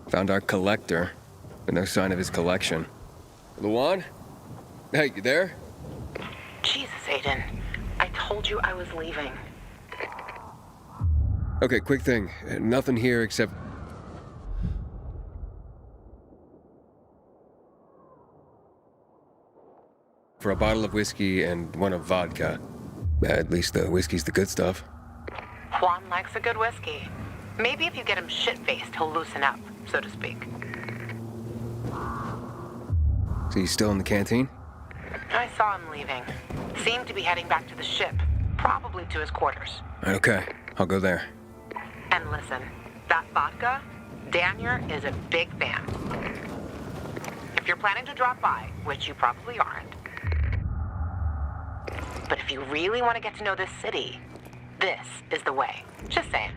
Found our collector, but no sign of his collection. Luan? Hey, you there? Jesus, Aiden. I told you I was leaving. Okay, quick thing. Nothing here except... for a bottle of whiskey and one of vodka. At least the whiskey's the good stuff. Juan likes a good whiskey. Maybe if you get him shit-faced, he'll loosen up, so to speak. So he's still in the canteen? I saw him leaving. Seemed to be heading back to the ship, probably to his quarters. Okay, I'll go there. And listen, That vodka, Daniel is a big fan. If you're planning to drop by, which you probably aren't, but if you really want to get to know this city, this is the way. Just saying.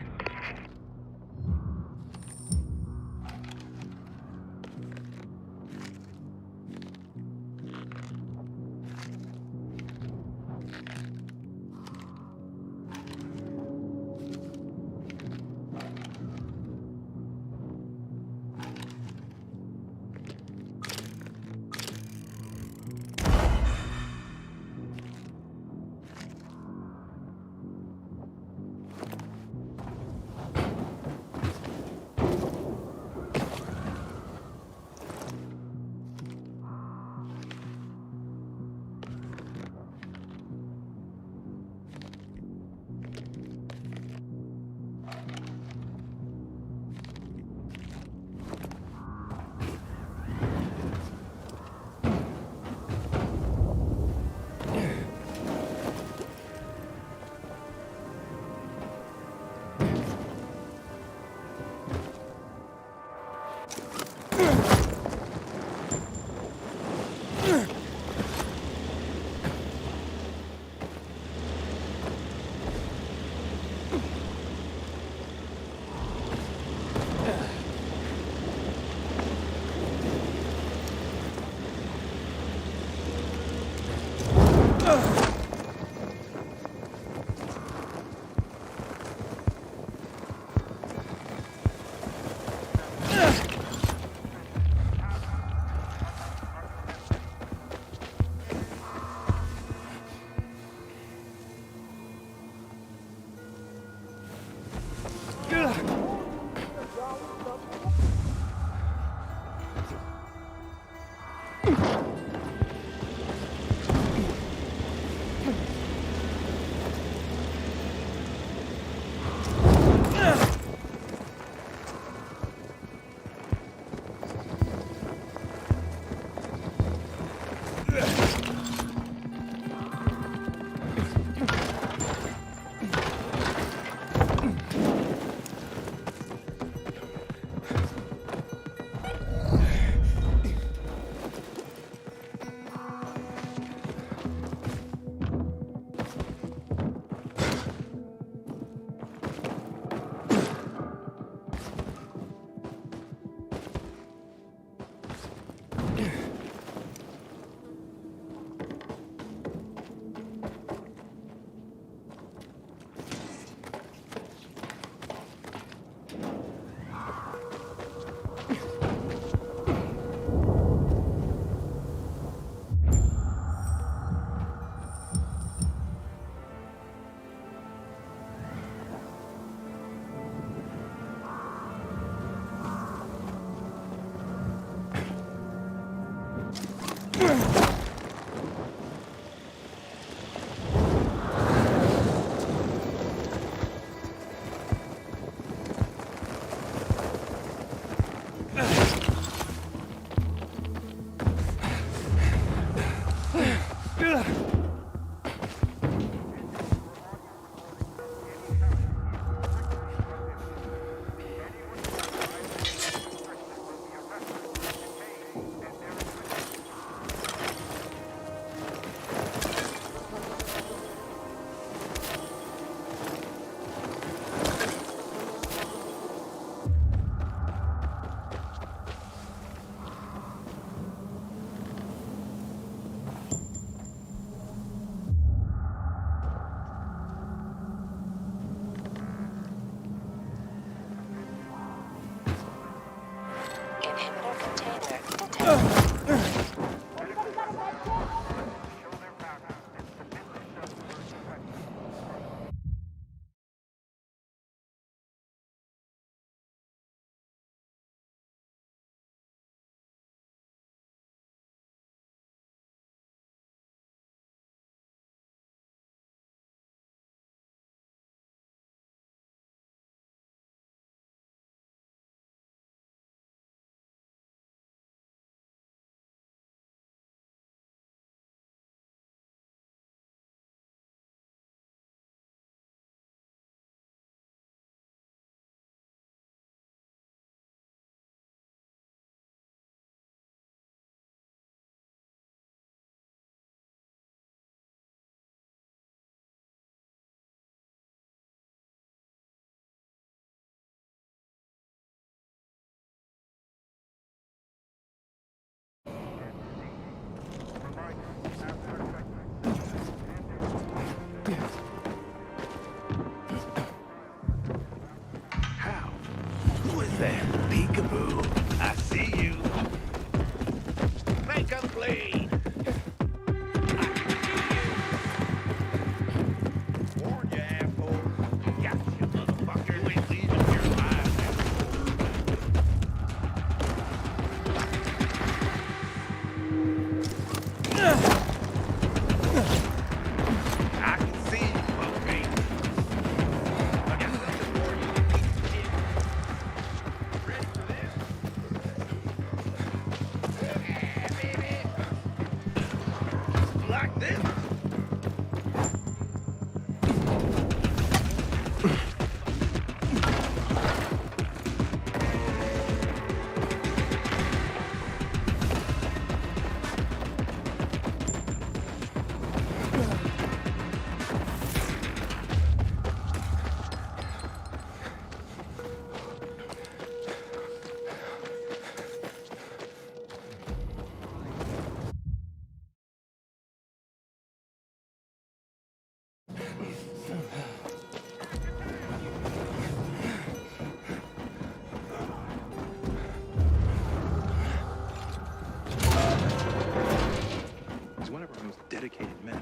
He's one of our most dedicated men.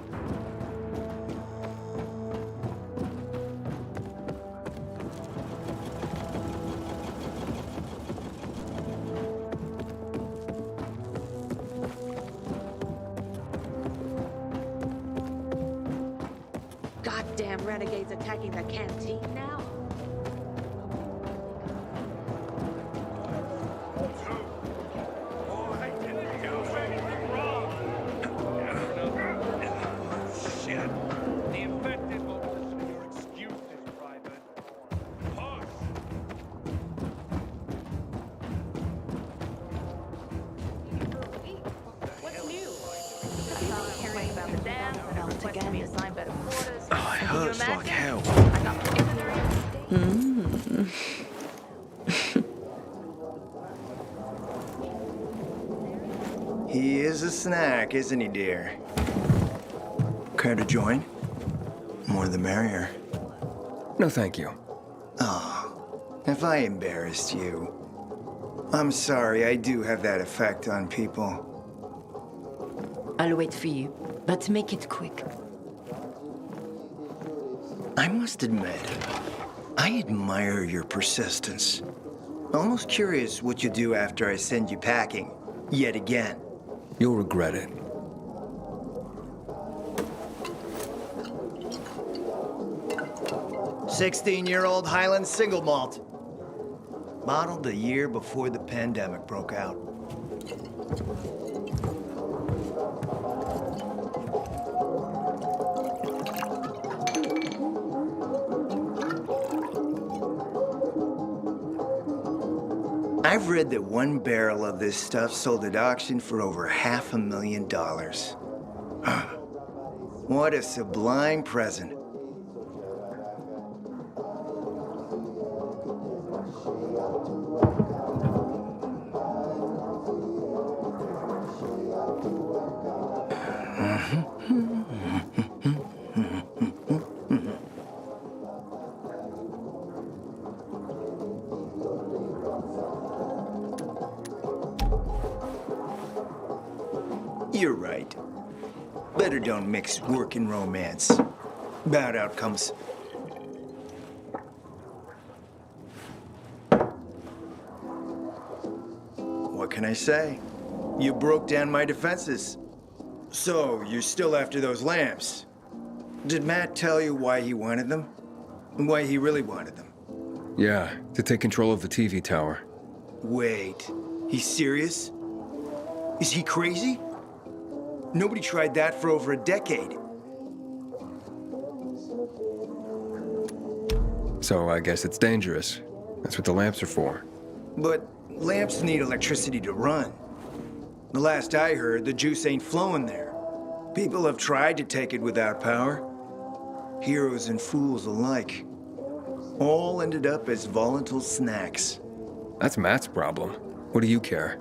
Goddamn renegades attacking the canteen now? Shit. The infected will listen to your excuses, Private. Push. What's new? Hearing about the dam, requesting me assign better quarters. Oh, it hurts like hell. He is a snack, isn't he, dear? Care to join? More the merrier. No, thank you. Oh, if I embarrassed you. I'm sorry, I do have that effect on people. I'll wait for you, but make it quick. I must admit, I admire your persistence. Almost curious what you'll do after I send you packing, yet again. You'll regret it. "16-year-old Highland single malt. Bottled the year before the pandemic broke out. I've read that one barrel of this stuff sold at auction for over $500,000. What a sublime present. You're right. Better don't mix work and romance. Bad outcomes. What can I say? You broke down my defenses. So, you're still after those lamps. Did Matt tell you why he wanted them? Why he really wanted them? Yeah, to take control of the TV tower. Wait, he's serious? Is he crazy? Nobody tried that for over a decade. So I guess it's dangerous. That's what the lamps are for. But lamps need electricity to run. The last I heard, the juice ain't flowing there. People have tried to take it without power. Heroes and fools alike. All ended up as volatile snacks. That's Matt's problem. What do you care?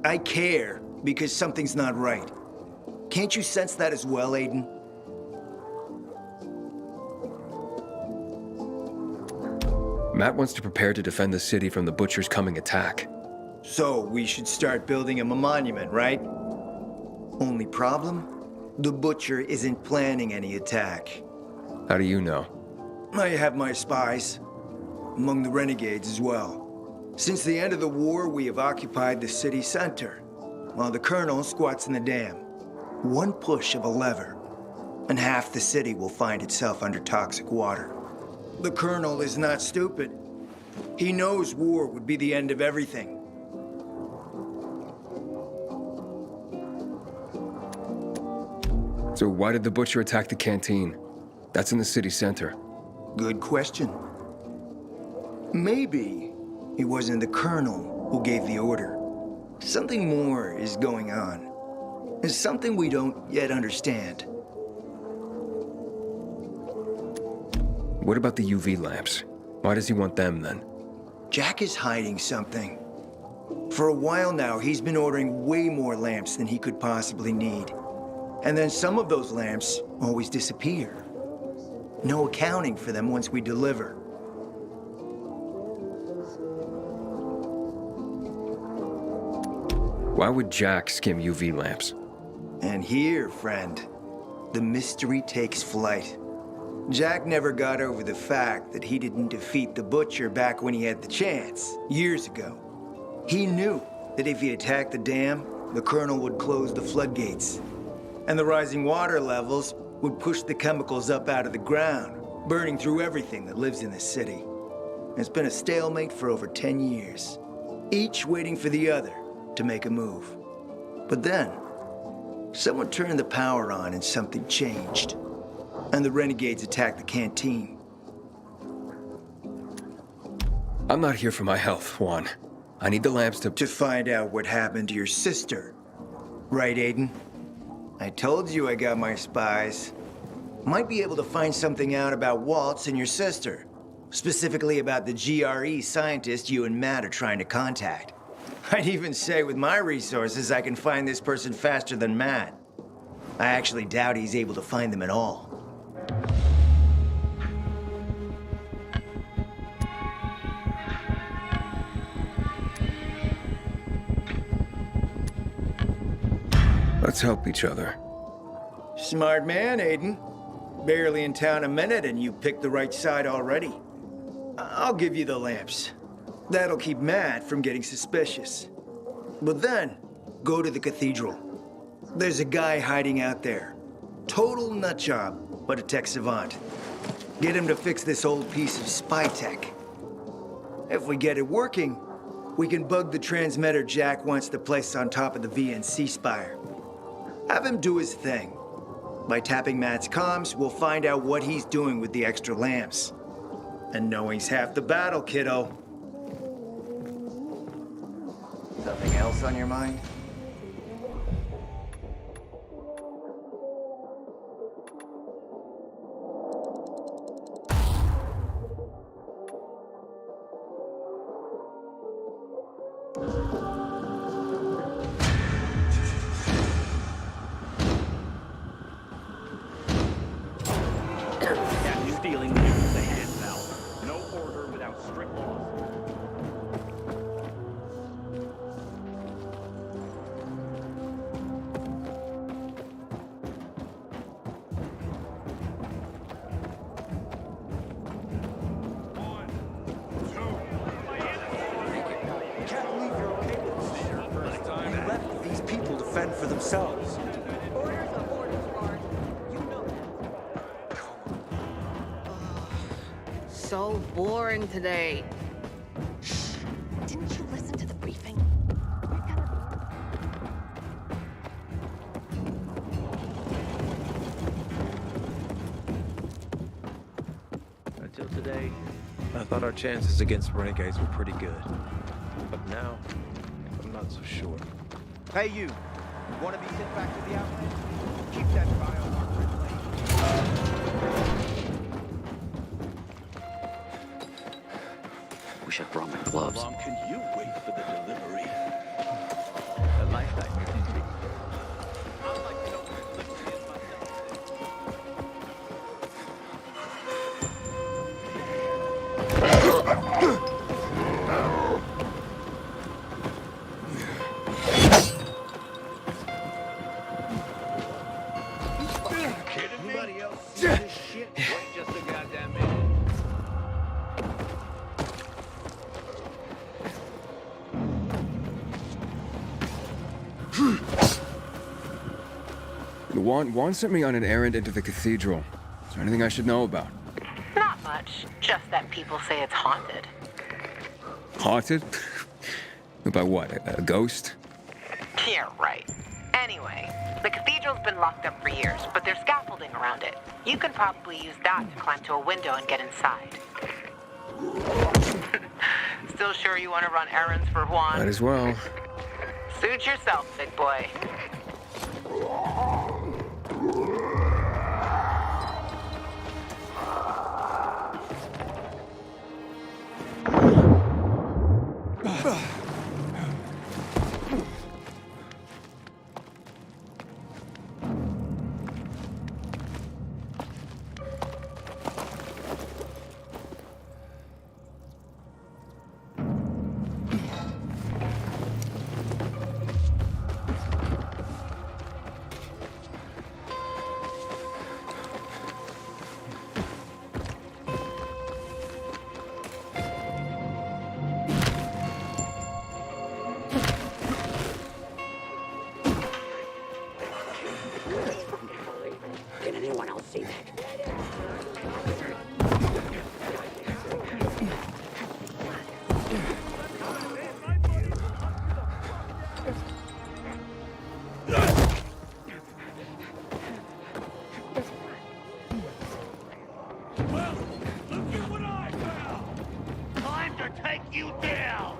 I care because something's not right. Can't you sense that as well, Aiden? Matt wants to prepare to defend the city from the Butcher's coming attack. So we should start building him a monument, right? Only problem? The Butcher isn't planning any attack. How do you know? I have my spies. Among the renegades as well. Since the end of the war, we have occupied the city center, while the Colonel squats in the dam. One push of a lever, and half the city will find itself under toxic water. The Colonel is not stupid. He knows war would be the end of everything. So why did the Butcher attack the canteen? That's in the city center. Good question. Maybe it wasn't the Colonel who gave the order. Something more is going on. It's something we don't yet understand. What about the UV lamps? Why does he want them then? Jack is hiding something. For a while now, he's been ordering way more lamps than he could possibly need. And then some of those lamps always disappear. No accounting for them once we deliver. Why would Jack skim UV lamps? And here, friend, the mystery takes flight. Jack never got over the fact that he didn't defeat the Butcher back when he had the chance, years ago. He knew that if he attacked the dam, the Colonel would close the floodgates. And the rising water levels would push the chemicals up out of the ground, burning through everything that lives in the city. It's been a stalemate for over 10 years, each waiting for the other to make a move. But then, someone turned the power on and something changed. And the renegades attacked the canteen. I'm not here for my health, Juan. I need the lamps to find out what happened to your sister. Right, Aiden? I told you I got my spies. Might be able to find something out about Waltz and your sister. Specifically about the GRE scientist you and Matt are trying to contact. I'd even say with my resources, I can find this person faster than Matt. I actually doubt he's able to find them at all. Let's help each other. Smart man, Aiden. Barely in town a minute and you picked the right side already. I'll give you the lamps. That'll keep Matt from getting suspicious. But then, go to the cathedral. There's a guy hiding out there. Total nutjob, but a tech savant. Get him to fix this old piece of spy tech. If we get it working, we can bug the transmitter Jack wants to place on top of the VNC spire. Have him do his thing. By tapping Matt's comms, we'll find out what he's doing with the extra lamps. And knowing's half the battle, kiddo. Something else on your mind? That stealing uses the hand valve. No order without strict laws. Can't believe you're okay with this. You left these people to fend for themselves. Orders are orders, Bart. You know that. So boring today. Didn't you listen to the briefing? Until today, I thought our chances against renegades were pretty good. But now, I'm not so sure. Hey, you. Want to be sent back to the outlet? Keep that biomarker in wish I brought my gloves. How long can you wait for the delivery? A lifetime. Anybody else see this shit? Wait just a goddamn minute. Juan sent me on an errand into the cathedral. Is there anything I should know about? Not much. Just that people say it's haunted. Haunted? By what? A ghost? Yeah, right. Anyway, the cathedral's been locked up for years, but there's scaffolding around it. You can probably use that to climb to a window and get inside. Still sure you want to run errands for Juan? Might as well. Suit yourself, big boy. Well, look at what I found! Time to take you down!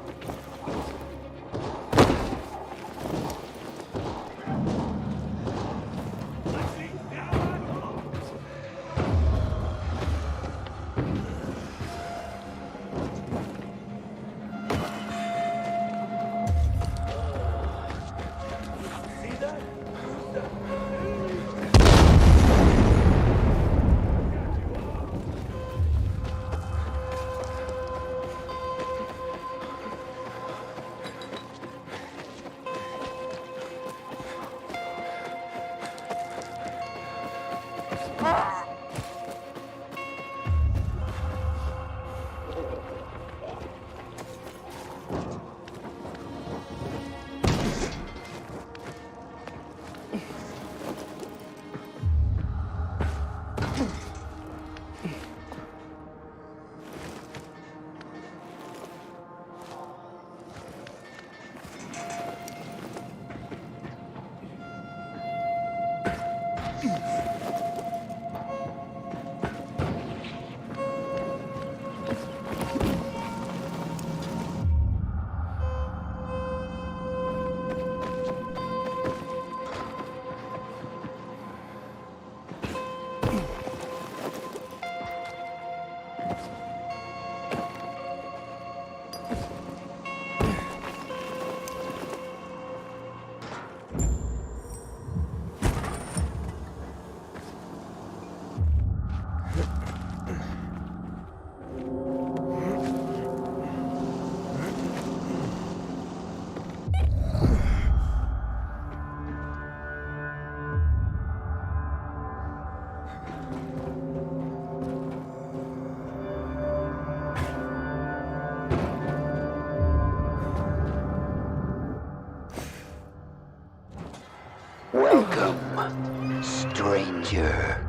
Welcome, stranger.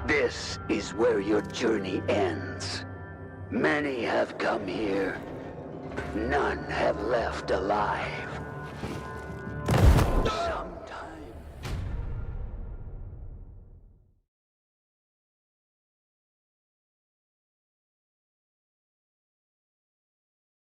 This is where your journey ends. Many have come here. None have left alive. Some